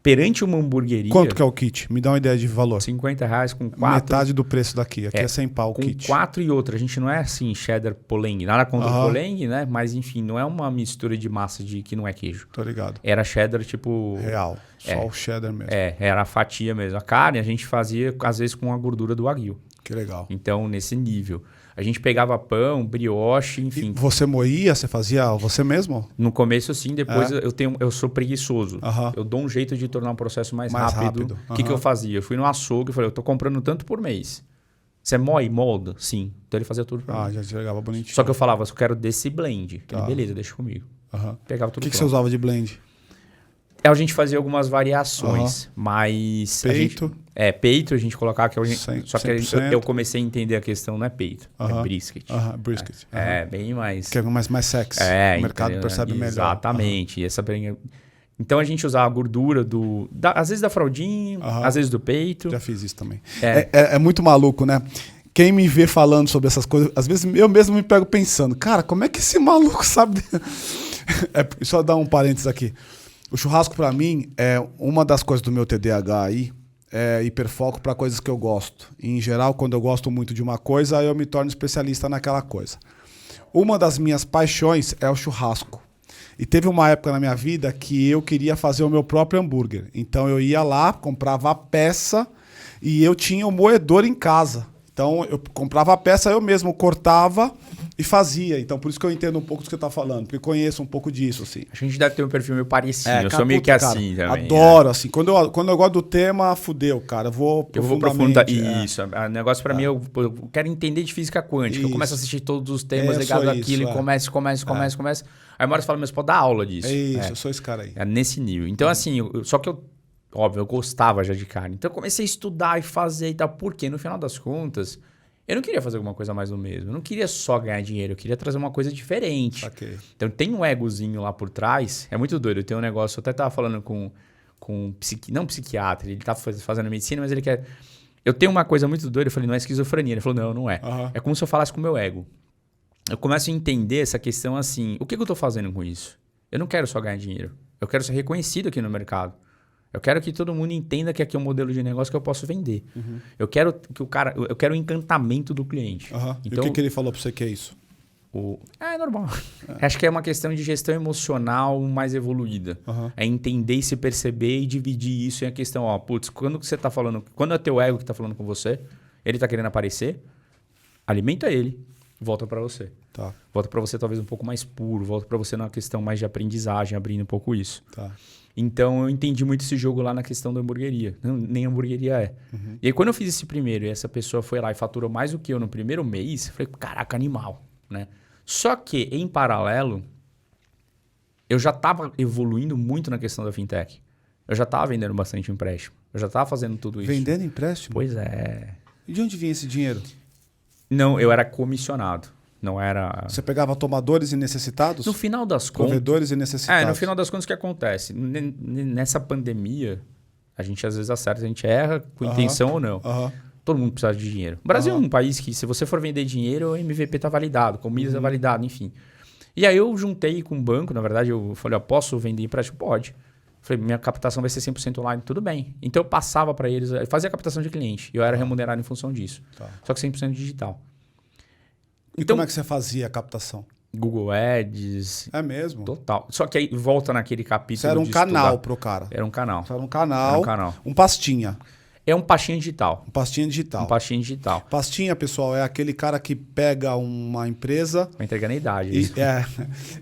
perante uma hamburgueria. Quanto que é o kit? Me dá uma ideia de valor. R$50 com 4. Metade do preço daqui. Aqui é 100 pau o kit. Com 4 e outra. A gente não é assim, cheddar polengue. Nada contra o polengue, né? Mas enfim, não é uma mistura de massa que não é queijo. Tô ligado. Era cheddar tipo... Real. Só o cheddar mesmo. Era a fatia mesmo. A carne a gente fazia às vezes com a gordura do wagyu. Que legal. Então, nesse nível. A gente pegava pão, brioche, enfim. E você moía? Você fazia você mesmo? No começo, sim. Depois eu sou preguiçoso. Eu dou um jeito de tornar um processo mais rápido. O que eu fazia? Eu fui no açougue e falei, eu tô comprando tanto por mês. Você moe, molda? Sim. Então ele fazia tudo pra mim. Já chegava bonitinho. Só que eu falava, eu quero desse blend. Ele, beleza, deixa comigo. Pegava tudo. O que você usava de blend? A gente fazia algumas variações, mas... Peito? Peito a gente colocava... Só que eu comecei a entender a questão, não é peito, é brisket. Brisket. Bem mais... Que é mais sexy. O mercado percebe melhor. Exatamente. Então a gente usava a gordura às vezes da fraldinha, às vezes do peito. Já fiz isso também. É muito maluco, né? Quem me vê falando sobre essas coisas, às vezes eu mesmo me pego pensando, cara, como é que esse maluco sabe... Só dar um parênteses aqui. O churrasco, para mim, é uma das coisas do meu TDAH aí, hiperfoco para coisas que eu gosto. E, em geral, quando eu gosto muito de uma coisa, eu me torno especialista naquela coisa. Uma das minhas paixões é o churrasco. E teve uma época na minha vida que eu queria fazer o meu próprio hambúrguer. Então eu ia lá, comprava a peça e eu tinha o moedor em casa. Então eu comprava a peça, eu mesmo cortava e fazia. Então por isso que eu entendo um pouco do que você está falando, porque eu conheço um pouco disso, assim. A gente deve ter um perfil meio parecido. Eu sou meio que assim também. Adoro, assim. Quando eu gosto do tema, fudeu, cara. Eu vou aprofundar. Isso. O negócio pra mim, eu quero entender de física quântica. Isso. Eu começo a assistir todos os temas ligados àquilo e começo. Aí uma hora você fala, mas pode dar aula disso. É isso, eu sou esse cara aí. É nesse nível. Então, assim, só que óbvio, eu gostava já de carne. Então eu comecei a estudar e fazer e tal. Porque no final das contas, eu não queria fazer alguma coisa mais do mesmo. Eu não queria só ganhar dinheiro, eu queria trazer uma coisa diferente. Okay. Então tem um egozinho lá por trás. É muito doido. Eu tenho um negócio, eu até tava falando com não psiquiatra, ele tá fazendo medicina, mas ele quer... Eu tenho uma coisa muito doida, eu falei, não é esquizofrenia. Ele falou, não é. É como se eu falasse com o meu ego. Eu começo a entender essa questão assim, o que eu tô fazendo com isso? Eu não quero só ganhar dinheiro. Eu quero ser reconhecido aqui no mercado. Eu quero que todo mundo entenda que aqui é um modelo de negócio que eu posso vender. Eu quero que eu quero o encantamento do cliente. Então, e o que ele falou para você que é isso? É normal. Acho que é uma questão de gestão emocional mais evoluída. É entender e se perceber e dividir isso em a questão, quando você tá falando, quando é teu ego que tá falando com você, ele tá querendo aparecer, alimenta ele, volta para você. Tá. Volta para você talvez um pouco mais puro, volta para você numa questão mais de aprendizagem, abrindo um pouco isso. Tá. Então eu entendi muito esse jogo lá na questão da hamburgueria. Nem hamburgueria é. E aí quando eu fiz esse primeiro e essa pessoa foi lá e faturou mais do que eu no primeiro mês, eu falei, caraca, animal, né? Só que, em paralelo, eu já estava evoluindo muito na questão da fintech. Eu já estava vendendo bastante empréstimo. Eu já estava fazendo tudo isso. Vendendo empréstimo? Pois é. E de onde vinha esse dinheiro? Não, eu era comissionado. Não era... Você pegava tomadores e necessitados? No final das contas... Provedores e necessitados. No final das contas, o que acontece? Nessa pandemia, a gente às vezes acerta, a gente erra com intenção ou não. Todo mundo precisa de dinheiro. O Brasil é um país que, se você for vender dinheiro, o MVP está validado, comida está validado, enfim. E aí eu juntei com o banco, na verdade, eu falei, posso vender empréstimo? Pode. Falei, minha captação vai ser 100% online, tudo bem. Então eu passava para eles, fazia a captação de cliente. E eu era remunerado em função disso. Só que 100% digital. E então, como é que você fazia a captação? Google Ads. É mesmo? Total. Só que aí volta naquele capítulo. Você era um canal pro cara. Era um canal. Você era um canal. Um pastinha. É um pastinha digital. Pastinha digital. Pastinha, pessoal, é aquele cara que pega uma empresa... Vai entregar na idade.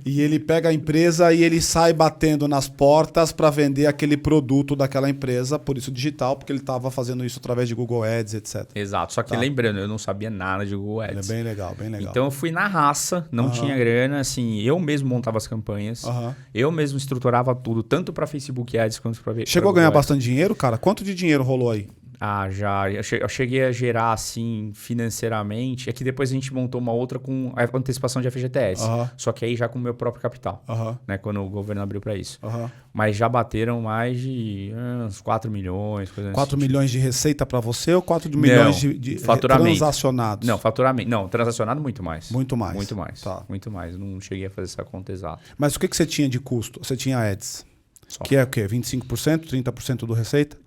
E ele pega a empresa e ele sai batendo nas portas para vender aquele produto daquela empresa, por isso digital, porque ele estava fazendo isso através de Google Ads, etc. Exato. Só que lembrando, eu não sabia nada de Google Ads. É bem legal, bem legal. Então eu fui na raça, não tinha grana, assim, eu mesmo montava as campanhas, eu mesmo estruturava tudo, tanto para Facebook Ads quanto para... Chegou a ganhar bastante dinheiro, cara? Quanto de dinheiro rolou aí? Já. Eu cheguei a gerar, assim, financeiramente. É que depois a gente montou uma outra com a antecipação de FGTS. Só que aí já com o meu próprio capital. Né? Quando o governo abriu para isso. Mas já bateram mais de uns 4 milhões. 4 milhões de receita para você ou 4 milhões de transacionados? Não, faturamento. Não, transacionado muito mais. Muito mais. Muito mais. Muito mais. Não cheguei a fazer essa conta exata. Mas o que você tinha de custo? Você tinha Ads. Que é o quê? 25%, 30% do receita?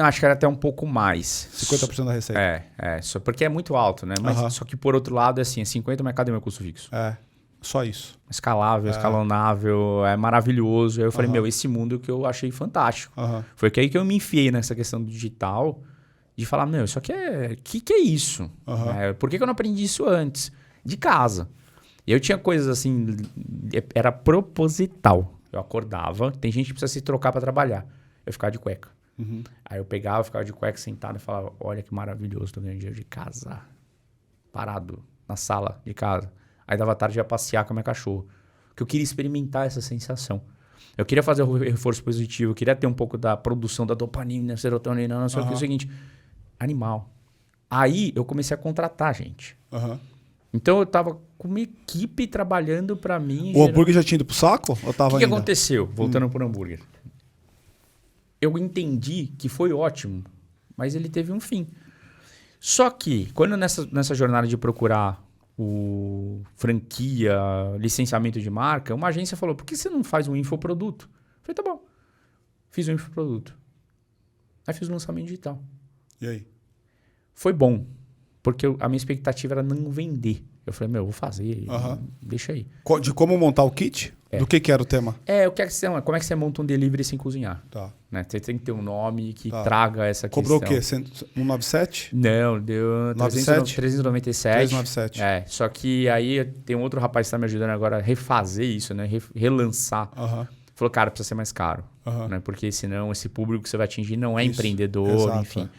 Acho que era até um pouco mais. 50% da receita. Só porque é muito alto, né? Mas só que por outro lado, assim, 50% mas cadê meu custo fixo? Só isso. Escalável, escalonável, é maravilhoso. Aí eu falei, esse mundo que eu achei fantástico. Foi aí que eu me enfiei nessa questão do digital, de falar, isso aqui é... que é isso? Por que eu não aprendi isso antes? De casa. Eu tinha coisas assim, era proposital. Eu acordava, tem gente que precisa se trocar para trabalhar. Eu ficava de cueca. Aí eu ficava de cueca sentado e falava, olha que maravilhoso, tô ganhando dinheiro de casa. Parado, na sala de casa. Aí dava tarde, ia passear com a minha cachorra. Porque eu queria experimentar essa sensação. Eu queria fazer o reforço positivo, eu queria ter um pouco da produção da dopamina, serotonina, não sei o que. É o seguinte, animal. Aí eu comecei a contratar gente. Então eu tava com uma equipe trabalhando para mim. O hambúrguer já tinha ido pro saco? O que aconteceu? Voltando pro hambúrguer. Eu entendi que foi ótimo, mas ele teve um fim. Só que, quando nessa jornada de procurar o franquia, licenciamento de marca, uma agência falou, por que você não faz um infoproduto? Eu falei, tá bom. Fiz um infoproduto. Aí fiz o lançamento digital. E aí? Foi bom, porque a minha expectativa era não vender. Eu falei, vou fazer, deixa aí. De como montar o kit? Do que era o tema? Como é que você monta um delivery sem cozinhar? Tá. Né? Você tem que ter um nome que traga essa Cobrou questão. Cobrou o quê? 197? Não, deu 397. 397. Só que aí tem um outro rapaz que está me ajudando agora a refazer isso, né? Relançar. Falou, cara, precisa ser mais caro. Né? Porque senão esse público que você vai atingir não é empreendedor, enfim.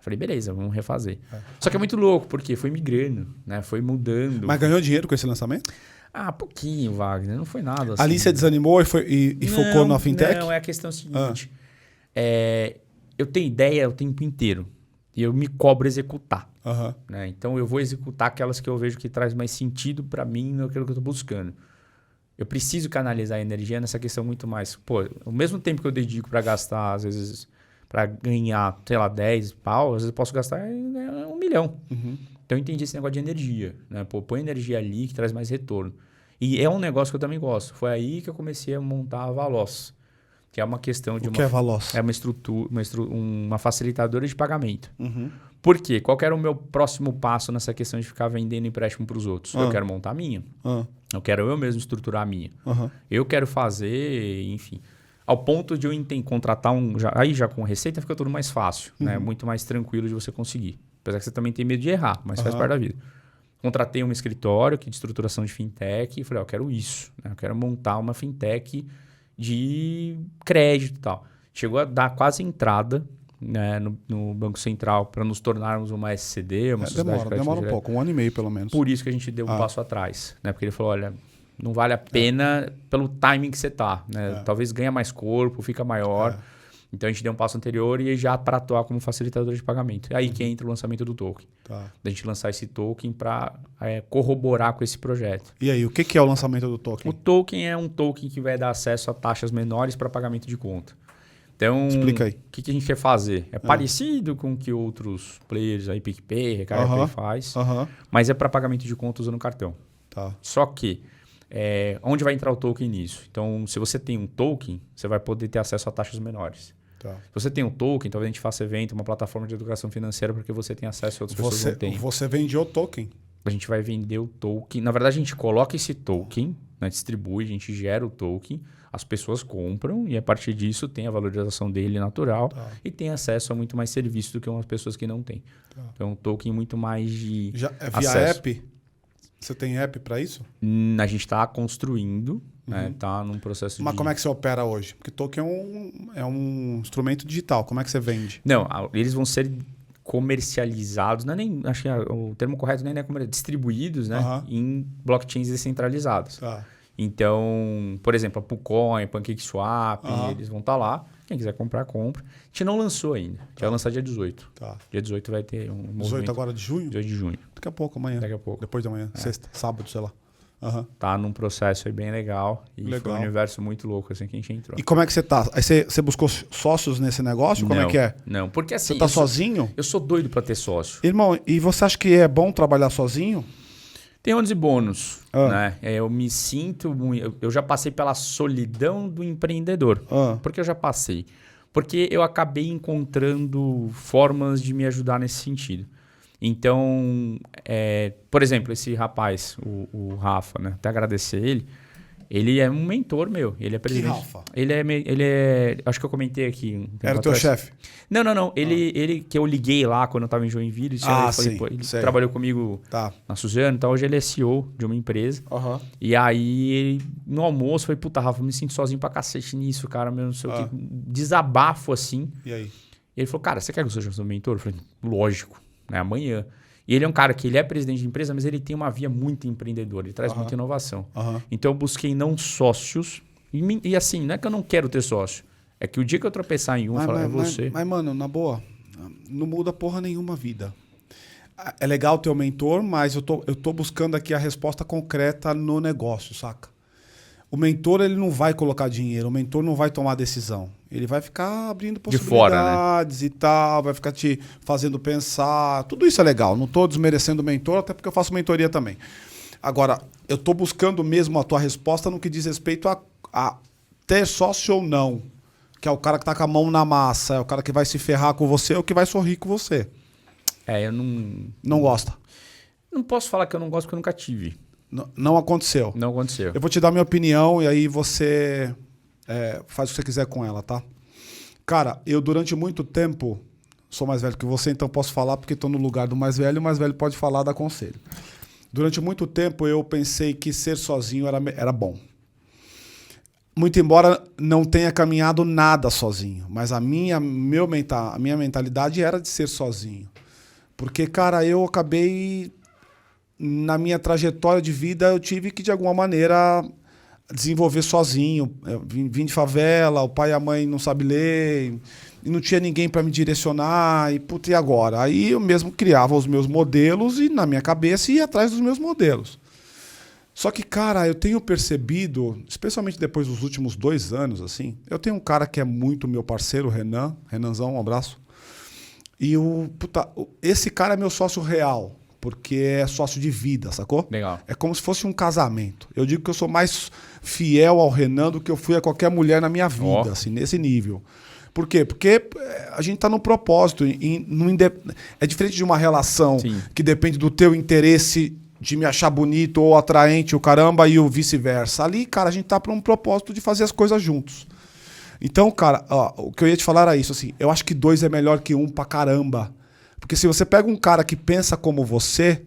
Falei, beleza, vamos refazer. Só que é muito louco, porque foi migrando, né? Foi mudando. Mas ganhou dinheiro com esse lançamento? Pouquinho, Wagner. Não foi nada assim. Ali você desanimou e focou na fintech? Não, é a questão seguinte. Eu tenho ideia o tempo inteiro. E eu me cobro executar. Né? Então, eu vou executar aquelas que eu vejo que traz mais sentido para mim naquilo que eu estou buscando. Eu preciso canalizar a energia nessa questão muito mais. Pô, o mesmo tempo que eu dedico para gastar, às vezes... para ganhar, sei lá, 10 pau, às vezes eu posso gastar 1 milhão. Então eu entendi esse negócio de energia. Né? Pô, põe energia ali que traz mais retorno. E é um negócio que eu também gosto. Foi aí que eu comecei a montar a Valoz. Que é uma questão de o que é Valoz? É uma estrutura, uma facilitadora de pagamento. Por quê? Qual que era o meu próximo passo nessa questão de ficar vendendo empréstimo para os outros? Eu quero montar a minha. Eu quero eu mesmo estruturar a minha. Eu quero fazer, enfim... Ao ponto de eu contratar aí já com receita fica tudo mais fácil, né? Muito mais tranquilo de você conseguir. Apesar que você também tem medo de errar, mas faz parte da vida. Contratei um escritório de estruturação de fintech e falei, eu quero isso. Né? Eu quero montar uma fintech de crédito e tal. Chegou a dar quase entrada, né, no Banco Central para nos tornarmos uma SCD, uma sociedade de crédito. Demora um pouco, 1 ano e meio pelo menos. Por isso que a gente deu um passo atrás. Né? Porque ele falou, olha... Não vale a pena pelo timing que você tá, né? Talvez ganha mais corpo, fica maior. Então a gente deu um passo anterior e já para atuar como facilitador de pagamento. É aí que entra o lançamento do token. Da gente lançar esse token para corroborar com esse projeto. E aí, o que é o lançamento do token? O token é um token que vai dar acesso a taxas menores para pagamento de conta. Então, explica aí. O que a gente quer fazer? É parecido com o que outros players aí, PicPay, Recarga faz, mas é para pagamento de conta usando cartão. Só que onde vai entrar o token nisso? Então, se você tem um token, você vai poder ter acesso a taxas menores. Se você tem um token, talvez a gente faça evento, uma plataforma de educação financeira, porque você tem acesso a outras pessoas que não têm. Você vende o token? A gente vai vender o token. Na verdade, a gente coloca esse token, né, distribui, a gente gera o token, as pessoas compram e a partir disso tem a valorização dele natural e tem acesso a muito mais serviço do que umas pessoas que não têm. Então, um token muito mais de via app? Você tem app para isso? A gente está construindo, está num processo Mas como é que você opera hoje? Porque token é um instrumento digital. Como é que você vende? Não, eles vão ser comercializados, não é nem, acho que o termo correto nem é distribuídos, né, em blockchains descentralizadas. Então, por exemplo, a PooCoin, PancakeSwap, eles vão estar lá. Quem quiser comprar, compra. A gente não lançou ainda. A gente vai lançar dia 18. Dia 18 vai ter um movimento. 18 agora de junho? 18 de junho. Daqui a pouco, amanhã. Daqui a pouco. Depois de amanhã. Sexta, sábado, sei lá. Tá num processo aí bem legal. E foi um universo muito louco assim que a gente entrou. E como é que você tá? Aí você buscou sócios nesse negócio? Como é que é? Não, porque assim... Você tá sozinho? Eu sou doido para ter sócio. Irmão, e você acha que é bom trabalhar sozinho? Tem ônus e bônus, né? Eu me sinto... Eu já passei pela solidão do empreendedor. Por que eu já passei? Porque eu acabei encontrando formas de me ajudar nesse sentido. Então, por exemplo, esse rapaz, o Rafa, né? Até agradecer ele. Ele é um mentor meu. Ele é presidente. Que Rafa? Ele é... Acho que eu comentei aqui. Era o teu chefe? Não. Ele que eu liguei lá quando eu estava em Joinville. Ele trabalhou comigo na Suzano. Então hoje ele é CEO de uma empresa. E aí, no almoço, eu falei, puta, Rafa, eu me sinto sozinho pra cacete nisso, cara. Meu, não sei o que. Desabafo, assim. E aí? E ele falou, cara, você quer que eu seja seu mentor? Eu falei, lógico. Né, amanhã. E ele é um cara que ele é presidente de empresa, mas ele tem uma via muito empreendedora. Ele traz muita inovação. Então eu busquei não sócios. E assim, não é que eu não quero ter sócio. É que o dia que eu tropeçar em um, eu falo, é você. Mas, mano, na boa, não muda porra nenhuma a vida. É legal ter um mentor, mas eu tô buscando aqui a resposta concreta no negócio, saca? O mentor, ele não vai colocar dinheiro. O mentor não vai tomar decisão. Ele vai ficar abrindo possibilidades de fora, né? E tal, vai ficar te fazendo pensar. Tudo isso é legal. Não estou desmerecendo o mentor, até porque eu faço mentoria também. Agora, eu estou buscando mesmo a tua resposta no que diz respeito a ter sócio ou não. que é o cara que tá com a mão na massa, é o cara que vai se ferrar com você ou que vai sorrir com você. Eu não... Não gosta. Não posso falar que eu não gosto porque eu nunca tive. Não aconteceu. Não aconteceu. Eu vou te dar minha opinião e aí você faz o que você quiser com ela, tá? Cara, eu durante muito tempo... Sou mais velho que você, então posso falar porque estou no lugar do mais velho. O mais velho pode falar, dar conselho. Durante muito tempo eu pensei que ser sozinho era bom. Muito embora não tenha caminhado nada sozinho. Mas a minha mentalidade era de ser sozinho. Porque, cara, eu acabei... Na minha trajetória de vida, eu tive que, de alguma maneira, desenvolver sozinho. Eu vim de favela, o pai e a mãe não sabem ler... E não tinha ninguém para me direcionar, e agora? Aí eu mesmo criava os meus modelos e na minha cabeça ia atrás dos meus modelos. Só que, cara, eu tenho percebido, especialmente depois dos últimos 2 anos, assim, eu tenho um cara que é muito meu parceiro, o Renanzão, um abraço. E esse cara é meu sócio real, porque é sócio de vida, sacou? Legal. É como se fosse um casamento. Eu digo que eu sou mais fiel ao Renan do que eu fui a qualquer mulher na minha vida, assim, nesse nível. Por quê? Porque a gente está no propósito. É diferente de uma relação que depende do teu interesse de me achar bonito ou atraente, o caramba, e o vice-versa. Ali, cara, a gente tá para um propósito de fazer as coisas juntos. Então, cara, o que eu ia te falar era isso. Assim, eu acho que 2 é melhor que 1 pra caramba. Porque se você pega um cara que pensa como você,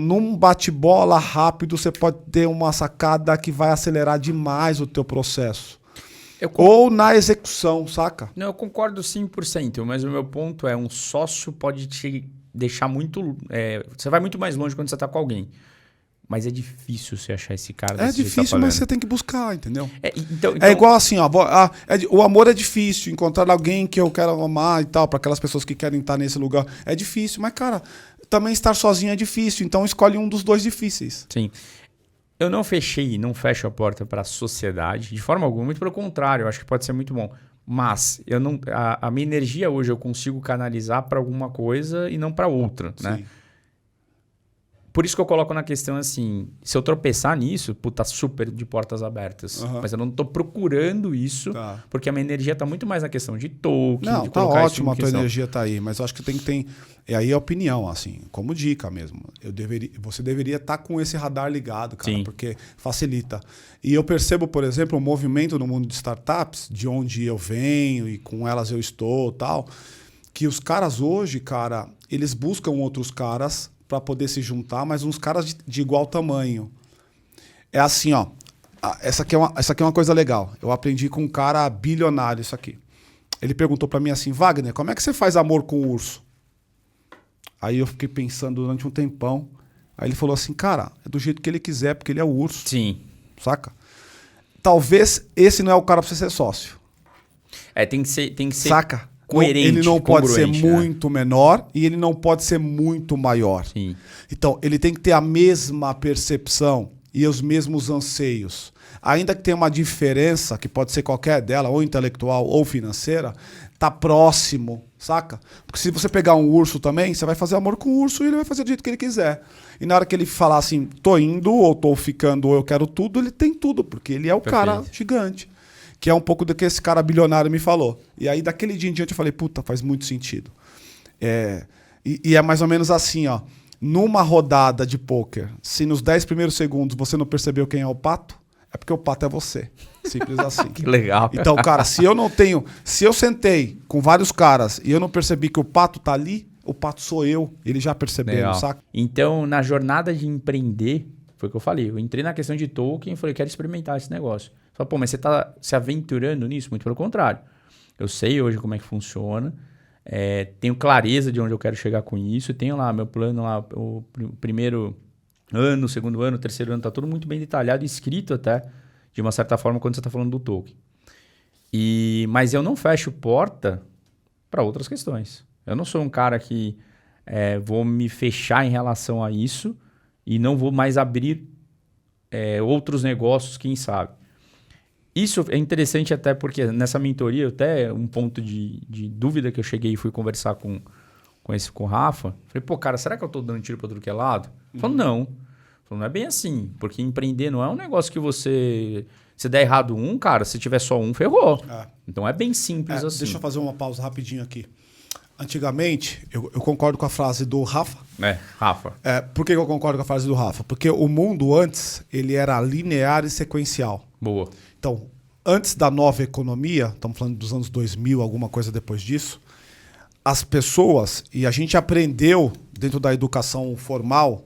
num bate-bola rápido, você pode ter uma sacada que vai acelerar demais o teu processo. Ou na execução, saca? Não, eu concordo 100%, mas o meu ponto é um sócio pode te deixar muito... você vai muito mais longe quando você está com alguém. Mas é difícil você achar esse cara. É difícil, mas você tem que buscar, entendeu? Então... É igual assim, o amor é difícil. Encontrar alguém que eu quero amar e tal, para aquelas pessoas que querem estar nesse lugar. É difícil, mas, cara, também estar sozinho é difícil. Então escolhe um dos 2 difíceis. Sim. Eu não fecho a porta para a sociedade, de forma alguma, muito pelo contrário, eu acho que pode ser muito bom. Mas a minha energia hoje eu consigo canalizar para alguma coisa e não para outra, né? Por isso que eu coloco na questão assim, se eu tropeçar nisso, tá super de portas abertas. Mas eu não tô procurando isso, porque a minha energia tá muito mais na questão de token, não, de tá colocar ótimo a tua energia tá aí, mas eu acho que tem que ter... aí é opinião, assim, como dica mesmo. Você deveria estar com esse radar ligado, cara, porque facilita. E eu percebo, por exemplo, o movimento no mundo de startups, de onde eu venho e com elas eu estou tal, que os caras hoje, cara, eles buscam outros caras para poder se juntar, mas uns caras de igual tamanho. É assim, ó. Essa aqui é uma coisa legal. Eu aprendi com um cara bilionário isso aqui. Ele perguntou para mim assim, Wagner, como é que você faz amor com o urso? Aí eu fiquei pensando durante um tempão. Aí ele falou assim, cara, é do jeito que ele quiser, porque ele é o urso. Sim. Saca? Talvez esse não é o cara para você ser sócio. Tem que ser saca? Coerente, ele não pode ser muito menor e ele não pode ser muito maior. Sim. Então, ele tem que ter a mesma percepção e os mesmos anseios. Ainda que tenha uma diferença, que pode ser qualquer dela, ou intelectual ou financeira, tá próximo, saca? Porque se você pegar um urso também, você vai fazer amor com o urso e ele vai fazer do jeito que ele quiser. E na hora que ele falar assim, tô indo, ou tô ficando, ou eu quero tudo, ele tem tudo, porque ele é o cara gigante. Que é um pouco do que esse cara bilionário me falou. E aí, daquele dia em diante, eu falei, faz muito sentido. E é mais ou menos assim, ó. Numa rodada de pôquer, se nos 10 primeiros segundos você não percebeu quem é o pato, é porque o pato é você. Simples assim. Que legal. Então, cara, se eu sentei com vários caras e eu não percebi que o pato tá ali, o pato sou eu. Ele já percebeu, saca? Então, na jornada de empreender, foi o que eu falei. Eu entrei na questão de token e falei, quero experimentar esse negócio. Só, mas você está se aventurando nisso? Muito pelo contrário. Eu sei hoje como é que funciona, tenho clareza de onde eu quero chegar com isso, tenho lá meu plano, lá, o primeiro ano, segundo ano, terceiro ano, está tudo muito bem detalhado, escrito até, de uma certa forma, quando você está falando do token. Mas eu não fecho porta para outras questões. Eu não sou um cara que vou me fechar em relação a isso e não vou mais abrir outros negócios, quem sabe. Isso é interessante até porque nessa mentoria, até um ponto de dúvida que eu cheguei e fui conversar com o Rafa, falei, cara, será que eu estou dando tiro para tudo que é lado? Ele falou, não. Falou, não é bem assim, porque empreender não é um negócio que você Se der errado um, cara, se tiver só um, ferrou. Então é bem simples assim. Deixa eu fazer uma pausa rapidinho aqui. Antigamente, eu concordo com a frase do Rafa. Rafa. Por que eu concordo com a frase do Rafa? Porque o mundo antes, ele era linear e sequencial. Boa. Então, antes da nova economia, estamos falando dos anos 2000, alguma coisa depois disso, as pessoas, e a gente aprendeu dentro da educação formal,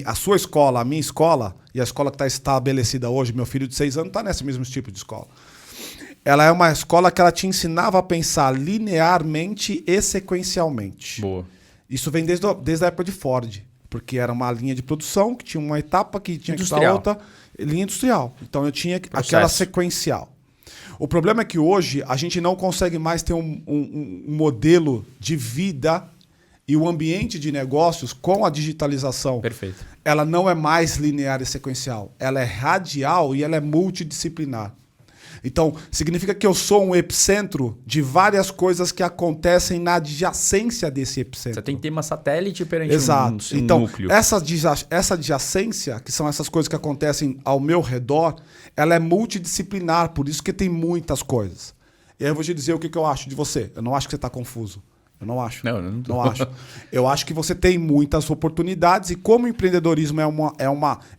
a sua escola, a minha escola, e a escola que está estabelecida hoje, meu filho de 6 anos está nesse mesmo tipo de escola. Ela é uma escola que ela te ensinava a pensar linearmente e sequencialmente. Boa. Isso vem desde a época de Ford, porque era uma linha de produção que tinha uma etapa que tinha que estar outra, linha industrial. Então eu tinha aquela sequencial. O problema é que hoje a gente não consegue mais ter um modelo de vida e o ambiente de negócios com a digitalização. Perfeito. Ela não é mais linear e sequencial. Ela é radial e ela é multidisciplinar. Então, significa que eu sou um epicentro de várias coisas que acontecem na adjacência desse epicentro. Você tem que ter uma satélite perante um então, núcleo. Essa adjacência, que são essas coisas que acontecem ao meu redor, ela é multidisciplinar, por isso que tem muitas coisas. E aí eu vou te dizer o que eu acho de você. Eu não acho que você está confuso. Eu não acho. Não acho. Eu acho que você tem muitas oportunidades e como o empreendedorismo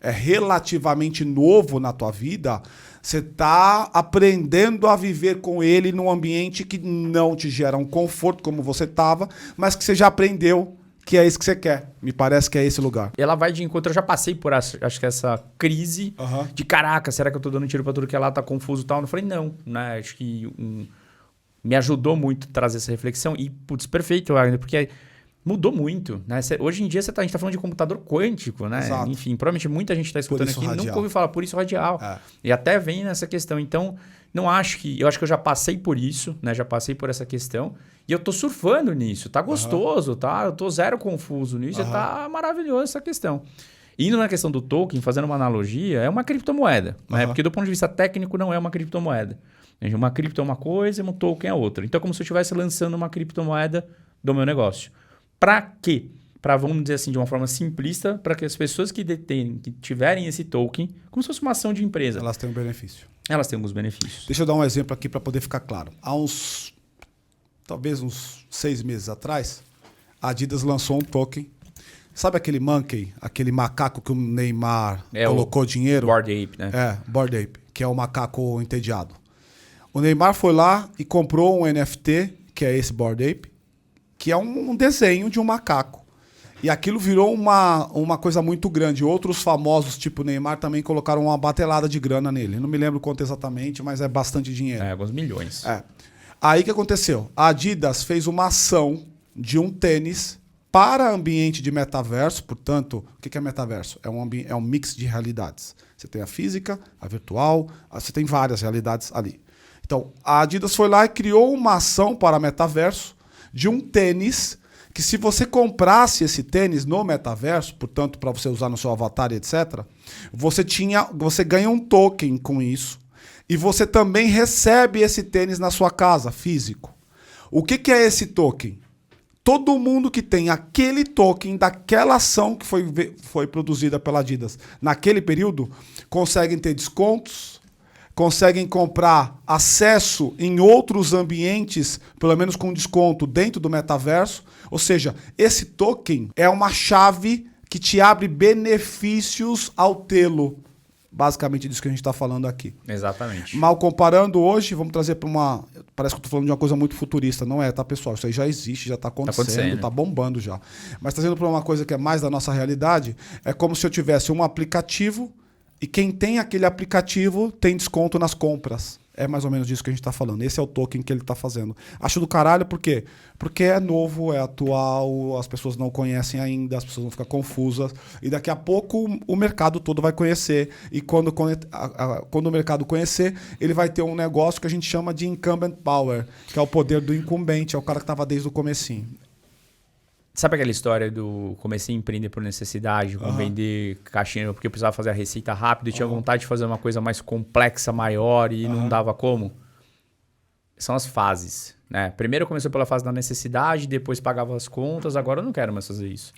é relativamente novo na tua vida, você está aprendendo a viver com ele num ambiente que não te gera um conforto como você estava, mas que você já aprendeu que é isso que você quer. Me parece que é esse lugar. Ela vai de encontro. Eu já passei por acho que essa crise de caraca, será que eu tô dando tiro para tudo que é lá, tá confuso e tal? Eu falei, não, né? Acho que me ajudou muito a trazer essa reflexão. E, putz, perfeito, Wagner, porque mudou muito, né? Hoje em dia a gente tá falando de computador quântico, né? Exato. Enfim, provavelmente muita gente está escutando aqui radial. nunca ouviu falar por isso radial. E até vem nessa questão. Então, eu acho que eu já passei por isso, né? Já passei por essa questão. E eu tô surfando nisso. Tá gostoso, tá? Eu tô zero confuso nisso. E tá maravilhoso essa questão. Indo na questão do token, fazendo uma analogia, é uma criptomoeda, né? Porque do ponto de vista técnico não é uma criptomoeda. Uma cripto é uma coisa e um token é outra. Então é como se eu estivesse lançando uma criptomoeda do meu negócio. Para quê? Para, vamos dizer assim, de uma forma simplista, para que as pessoas que tiverem esse token, como se fosse uma ação de empresa. Elas têm um benefício. Elas têm alguns benefícios. Deixa eu dar um exemplo aqui para poder ficar claro. Talvez uns 6 meses atrás, a Adidas lançou um token. Sabe aquele monkey, aquele macaco que o Neymar colocou dinheiro? Bored Ape, né? Bored Ape, que é o macaco entediado. O Neymar foi lá e comprou um NFT, que é esse Bored Ape, que é um desenho de um macaco. E aquilo virou uma coisa muito grande. Outros famosos, tipo Neymar, também colocaram uma batelada de grana nele. Não me lembro quanto exatamente, mas é bastante dinheiro. Alguns milhões. Aí o que aconteceu? A Adidas fez uma ação de um tênis para ambiente de metaverso. Portanto, o que é metaverso? É um mix de realidades. Você tem a física, a virtual, você tem várias realidades ali. Então, a Adidas foi lá e criou uma ação para metaverso de um tênis que, se você comprasse esse tênis no metaverso, portanto, para você usar no seu avatar e etc., você ganha um token com isso e você também recebe esse tênis na sua casa, físico. O que é esse token? Todo mundo que tem aquele token daquela ação que foi produzida pela Adidas naquele período conseguem ter descontos, conseguem comprar acesso em outros ambientes, pelo menos com desconto dentro do metaverso. Ou seja, esse token é uma chave que te abre benefícios ao tê-lo. Basicamente disso que a gente está falando aqui. Exatamente. Mal comparando hoje, vamos trazer para uma... Parece que eu estou falando de uma coisa muito futurista. Não é, tá, pessoal? Isso aí já existe, já está acontecendo, está bombando já. Mas trazendo para uma coisa que é mais da nossa realidade, é como se eu tivesse um aplicativo e quem tem aquele aplicativo tem desconto nas compras. É mais ou menos disso que a gente está falando. Esse é o token que ele está fazendo. Acho do caralho, por quê? Porque é novo, é atual, as pessoas não conhecem ainda, as pessoas vão ficar confusas. E daqui a pouco o mercado todo vai conhecer. E quando o mercado conhecer, ele vai ter um negócio que a gente chama de incumbent power, que é o poder do incumbente, é o cara que estava desde o comecinho. Sabe aquela história do comecei a empreender por necessidade, vender caixinha porque eu precisava fazer a receita rápido e tinha vontade de fazer uma coisa mais complexa, maior e não dava como? São as fases, né? Primeiro começou pela fase da necessidade, depois pagava as contas, agora eu não quero mais fazer isso.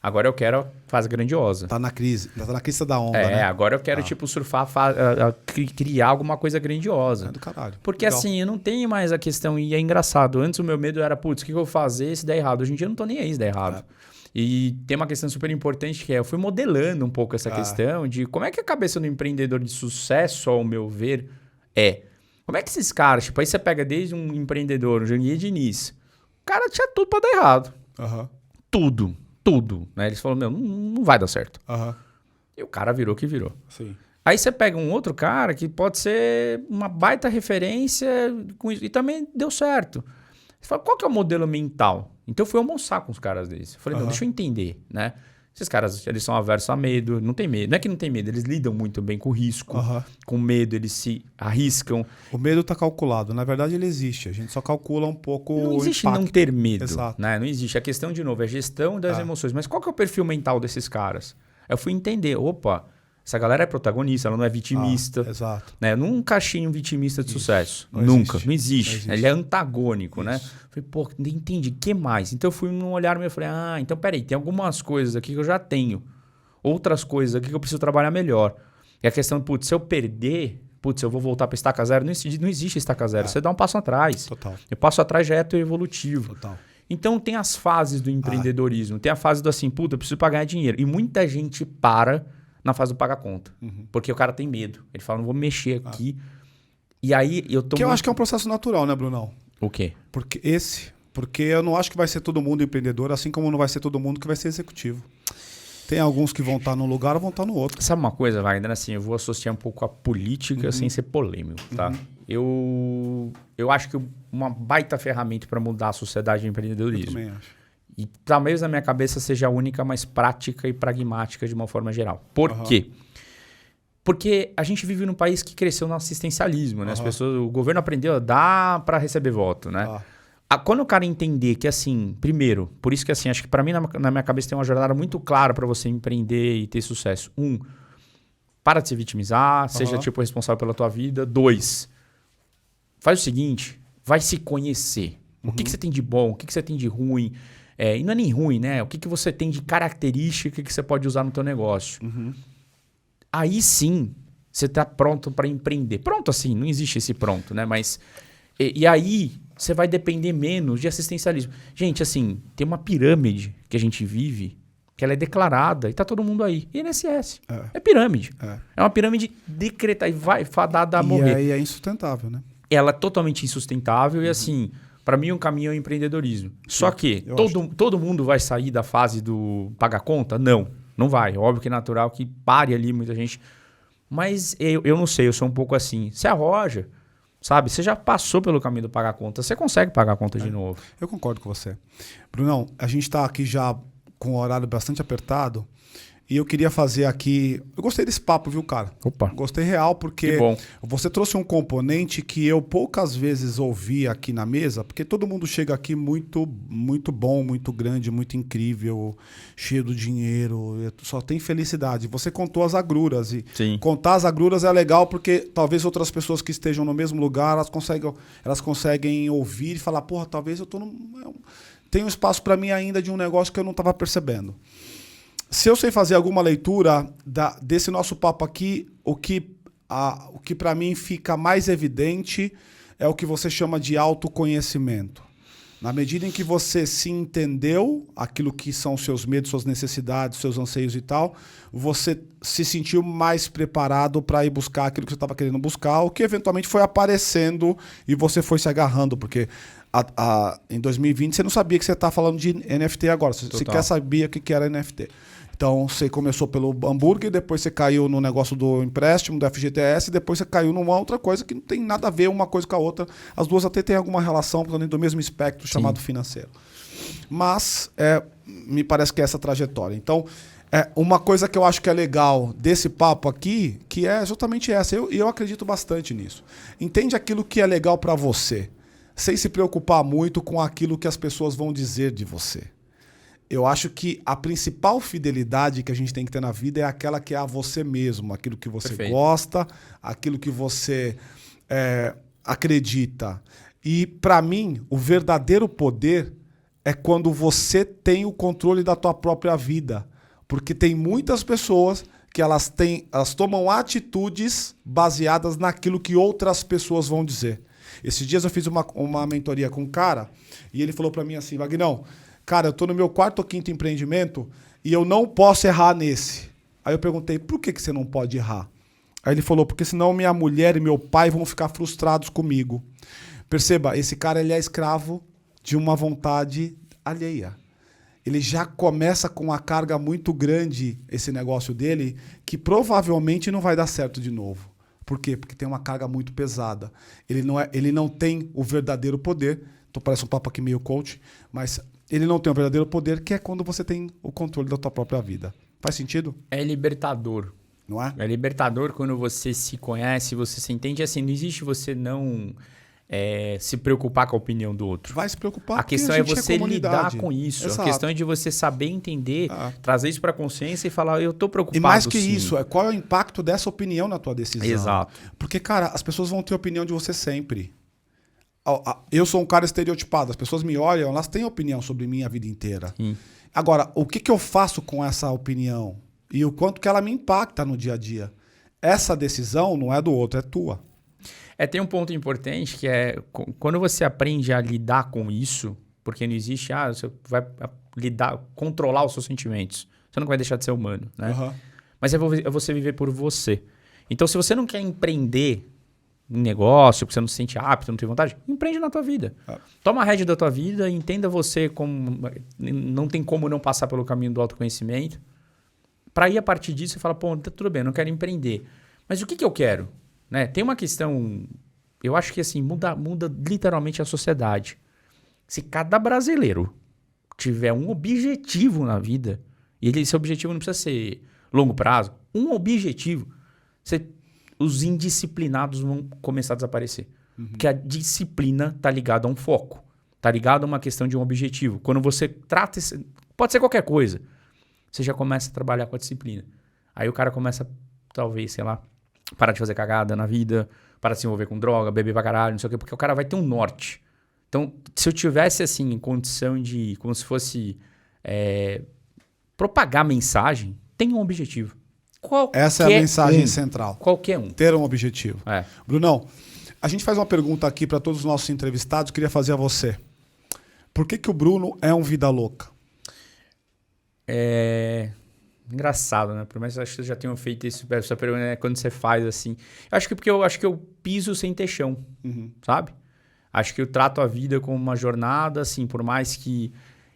Agora eu quero a fase grandiosa. Tá na crista da onda, né? Agora eu quero, surfar, criar alguma coisa grandiosa. É do caralho. Porque assim, eu não tenho mais a questão, e é engraçado, antes o meu medo era, putz, o que eu vou fazer se der errado? Hoje em dia eu não tô nem aí se der errado. E tem uma questão super importante que eu fui modelando um pouco essa questão de como é que a cabeça do empreendedor de sucesso, ao meu ver, é. Como é que esses caras, tipo, aí você pega desde um empreendedor, um Janguier Diniz, o cara tinha tudo pra dar errado. Tudo, né? Eles falaram, não vai dar certo. E o cara virou o que virou. Sim. Aí você pega um outro cara que pode ser uma baita referência com isso, e também deu certo. Você fala, qual que é o modelo mental? Então eu fui almoçar com os caras desses. Eu falei, não, deixa eu entender, né? Esses caras, eles são aversos a medo, não tem medo. Não é que não tem medo, eles lidam muito bem com risco, com medo, eles se arriscam. O medo está calculado. Na verdade, ele existe. A gente só calcula um pouco não existe o impacto. Não ter medo. Exato. Né? Não existe. A questão, de novo, é gestão das emoções. Mas qual que é o perfil mental desses caras? Eu fui entender, opa, essa galera é protagonista, ela não é vitimista. Exato. Né? Eu nunca achei um vitimista de sucesso. Não Nunca. Existe. Não existe. Ele é antagônico, Isso. né? Falei, pô, entendi. O que mais? Então eu fui num olhar meu e falei, então peraí, tem algumas coisas aqui que eu já tenho. Outras coisas aqui que eu preciso trabalhar melhor. E a questão, putz, se eu perder, eu vou voltar para estaca zero. Não existe estaca zero. Você dá um passo atrás. Total. O passo atrás já é teu evolutivo. Total. Então tem as fases do empreendedorismo. Tem a fase do assim, eu preciso pagar dinheiro. E muita gente para na fase do pagar conta. Porque o cara tem medo. Ele fala, não vou mexer aqui. E aí eu tô... Que eu acho que é um processo natural, né, Brunão? O quê? Porque eu não acho que vai ser todo mundo empreendedor, assim como não vai ser todo mundo que vai ser executivo. Tem alguns que vão estar num lugar ou vão estar no outro. Sabe uma coisa, Wagner? Assim, eu vou associar um pouco a política sem ser polêmico, tá? Eu acho que uma baita ferramenta para mudar a sociedade de empreendedorismo. Eu também acho. E talvez na minha cabeça seja a única mais prática e pragmática de uma forma geral. Por quê? Porque a gente vive num país que cresceu no assistencialismo, né? As pessoas, o governo aprendeu a dar para receber voto, né? Quando o cara entender que, assim, primeiro, por isso que, assim, acho que para mim, na minha cabeça tem uma jornada muito clara para você empreender e ter sucesso. 1, para de se vitimizar, seja, tipo, responsável pela tua vida. 2, faz o seguinte, vai se conhecer. O que você tem de bom, o que você tem de ruim. E não é nem ruim, né? O que você tem de característica que você pode usar no teu negócio. Aí sim, você está pronto para empreender. Pronto assim, não existe esse pronto, né? Mas... E aí, você vai depender menos de assistencialismo. Gente, assim, tem uma pirâmide que a gente vive, que ela é declarada e tá todo mundo aí. INSS. É pirâmide. É uma pirâmide decretada e vai fadada a morrer. E aí é insustentável, né? Ela é totalmente insustentável e assim, para mim o caminho é o empreendedorismo. Só que todo mundo vai sair da fase do pagar conta? Não vai. Óbvio que é natural que pare ali muita gente. Mas eu não sei, eu sou um pouco assim. Você arroja. Sabe? Você já passou pelo caminho do pagar conta. Você consegue pagar a conta de novo. Eu concordo com você. Brunão, a gente está aqui já com um horário bastante apertado. E eu queria fazer aqui... Eu gostei desse papo, viu, cara? Opa. Gostei real, porque você trouxe um componente que eu poucas vezes ouvi aqui na mesa, porque todo mundo chega aqui muito, muito bom, muito grande, muito incrível, cheio de dinheiro, só tem felicidade. Você contou as agruras. E contar as agruras é legal porque talvez outras pessoas que estejam no mesmo lugar, elas conseguem ouvir e falar, porra, talvez eu tô tem um espaço para mim ainda de um negócio que eu não estava percebendo. Se eu sei fazer alguma leitura desse nosso papo aqui, o que para mim fica mais evidente é o que você chama de autoconhecimento. Na medida em que você se entendeu, aquilo que são seus medos, suas necessidades, seus anseios e tal, você se sentiu mais preparado para ir buscar aquilo que você estava querendo buscar, o que eventualmente foi aparecendo e você foi se agarrando, porque em 2020 você não sabia que você está falando de NFT agora, você sequer sabia o que era NFT. Então, você começou pelo hambúrguer, depois você caiu no negócio do empréstimo, do FGTS, depois você caiu numa outra coisa que não tem nada a ver uma coisa com a outra. As duas até têm alguma relação dentro do mesmo espectro chamado financeiro. Mas, me parece que é essa trajetória. Então, uma coisa que eu acho que é legal desse papo aqui, que é justamente essa. Eu acredito bastante nisso. Entende aquilo que é legal para você, sem se preocupar muito com aquilo que as pessoas vão dizer de você. Eu acho que a principal fidelidade que a gente tem que ter na vida é aquela que é a você mesmo, aquilo que você gosta, aquilo que você acredita. E, para mim, o verdadeiro poder é quando você tem o controle da tua própria vida. Porque tem muitas pessoas que elas tomam atitudes baseadas naquilo que outras pessoas vão dizer. Esses dias eu fiz uma mentoria com um cara e ele falou para mim assim, Vagnão, cara, eu tô no meu 4º ou 5º empreendimento e eu não posso errar nesse. Aí eu perguntei, por que você não pode errar? Aí ele falou, porque senão minha mulher e meu pai vão ficar frustrados comigo. Perceba, esse cara ele é escravo de uma vontade alheia. Ele já começa com uma carga muito grande, esse negócio dele, que provavelmente não vai dar certo de novo. Por quê? Porque tem uma carga muito pesada. Ele não tem o verdadeiro poder. Então parece um papo aqui meio coach, mas ele não tem o verdadeiro poder, que é quando você tem o controle da tua própria vida. Faz sentido? É libertador. Não é? É libertador quando você se conhece, você se entende. Assim, não existe você não se preocupar com a opinião do outro. Vai se preocupar. A questão é você lidar com isso. Exato. A questão é de você saber entender, trazer isso para a consciência e falar, eu estou preocupado. E mais que sim. isso, qual é o impacto dessa opinião na tua decisão? Exato. Porque, cara, as pessoas vão ter opinião de você sempre. Eu sou um cara estereotipado. As pessoas me olham, elas têm opinião sobre mim a vida inteira. Sim. Agora, o que eu faço com essa opinião? E o quanto que ela me impacta no dia a dia? Essa decisão não é do outro, é tua. Tem um ponto importante que é quando você aprende a lidar com isso, porque não existe, você vai controlar os seus sentimentos. Você não vai deixar de ser humano, né? Uhum. Mas é você viver por você. Então, se você não quer empreender em negócio, porque você não se sente apto, não tem vontade, empreende na tua vida. Toma a rédea da tua vida, entenda você como... Não tem como não passar pelo caminho do autoconhecimento. Para ir a partir disso, você fala, pô, tudo bem, eu não quero empreender. Mas o que eu quero? Né? Tem uma questão... Eu acho que assim, muda literalmente a sociedade. Se cada brasileiro tiver um objetivo na vida, e esse objetivo não precisa ser longo prazo, um objetivo, os indisciplinados vão começar a desaparecer. Uhum. Porque a disciplina está ligada a um foco. Está ligada a uma questão de um objetivo. Quando você trata... Pode ser qualquer coisa. Você já começa a trabalhar com a disciplina. Aí o cara começa, talvez, sei lá, parar de fazer cagada na vida, parar de se envolver com droga, beber pra caralho, não sei o quê, porque o cara vai ter um norte. Então, se eu tivesse, assim, em condição de, como se fosse propagar mensagem, tem um objetivo. Essa é a mensagem central. Qualquer um. Ter um objetivo. Brunão, a gente faz uma pergunta aqui para todos os nossos entrevistados, queria fazer a você. Por que o Bruno é um vida louca? Engraçado, né? Por mais que eu já tenha feito essa pergunta, né? Quando você faz assim. Eu acho que eu piso sem ter chão, sabe? Acho que eu trato a vida como uma jornada, assim, por mais que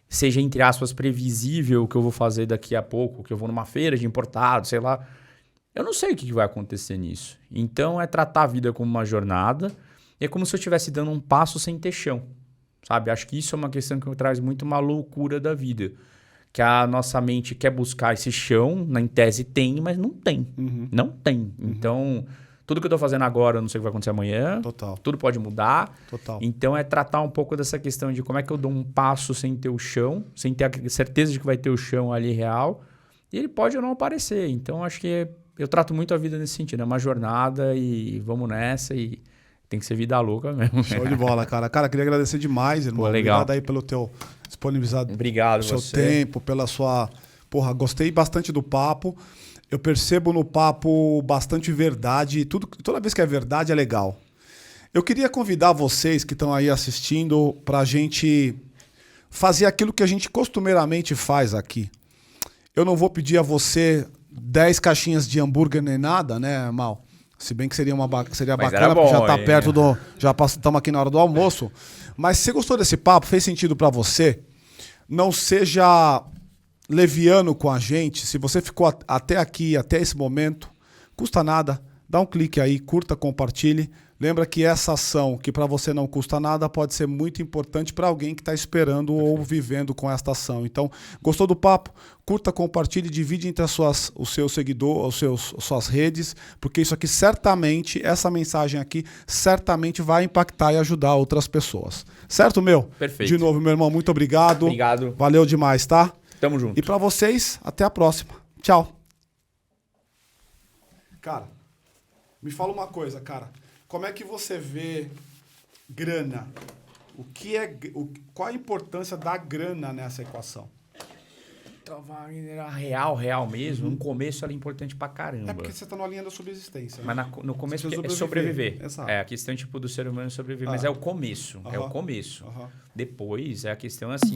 seja, entre aspas, previsível o que eu vou fazer daqui a pouco, que eu vou numa feira de importado, sei lá. Eu não sei o que vai acontecer nisso. Então, é tratar a vida como uma jornada. E é como se eu estivesse dando um passo sem ter chão, sabe? Acho que isso é uma questão que traz muito uma loucura da vida. Que a nossa mente quer buscar esse chão, em tese tem, mas não tem. Não tem. Então, tudo que eu estou fazendo agora, eu não sei o que vai acontecer amanhã. Total. Tudo pode mudar. Total. Então, é tratar um pouco dessa questão de como é que eu dou um passo sem ter o chão, sem ter a certeza de que vai ter o chão ali real. E ele pode ou não aparecer. Então, acho que eu trato muito a vida nesse sentido. É uma jornada e vamos nessa e tem que ser vida louca mesmo. Show de bola, cara. Cara, queria agradecer demais, irmão. Pô, legal. Obrigado aí pelo teu disponibilizado. Obrigado, seu tempo, pela sua... Porra, gostei bastante do papo. Eu percebo no papo bastante verdade. Toda vez que é verdade é legal. Eu queria convidar vocês que estão aí assistindo pra gente fazer aquilo que a gente costumeiramente faz aqui. Eu não vou pedir a você 10 caixinhas de hambúrguer nem nada, né, Mal? Se bem que seria bacana, porque já tá perto do... Já estamos aqui na hora do almoço. Mas se você gostou desse papo, fez sentido para você, não seja leviano com a gente. Se você ficou até aqui, até esse momento, custa nada. Dá um clique aí, curta, compartilhe. Lembra que essa ação, que para você não custa nada, pode ser muito importante para alguém que está esperando ou vivendo com esta ação. Então, gostou do papo? Curta, compartilhe, divide entre os seus seguidores, suas redes, porque isso aqui certamente, essa mensagem aqui, certamente vai impactar e ajudar outras pessoas. Certo, meu? Perfeito. De novo, meu irmão, muito obrigado. Obrigado. Valeu demais, tá? Tamo junto. E para vocês, até a próxima. Tchau. Cara, me fala uma coisa, cara. Como é que você vê grana Qual a importância da grana nessa equação? Então, Wagner, real mesmo, no começo era importante pra caramba. É porque você tá numa linha da subsistência. Mas no começo é sobreviver. Exato. É a questão tipo do ser humano sobreviver, mas é o começo. É o começo. Depois é a questão assim.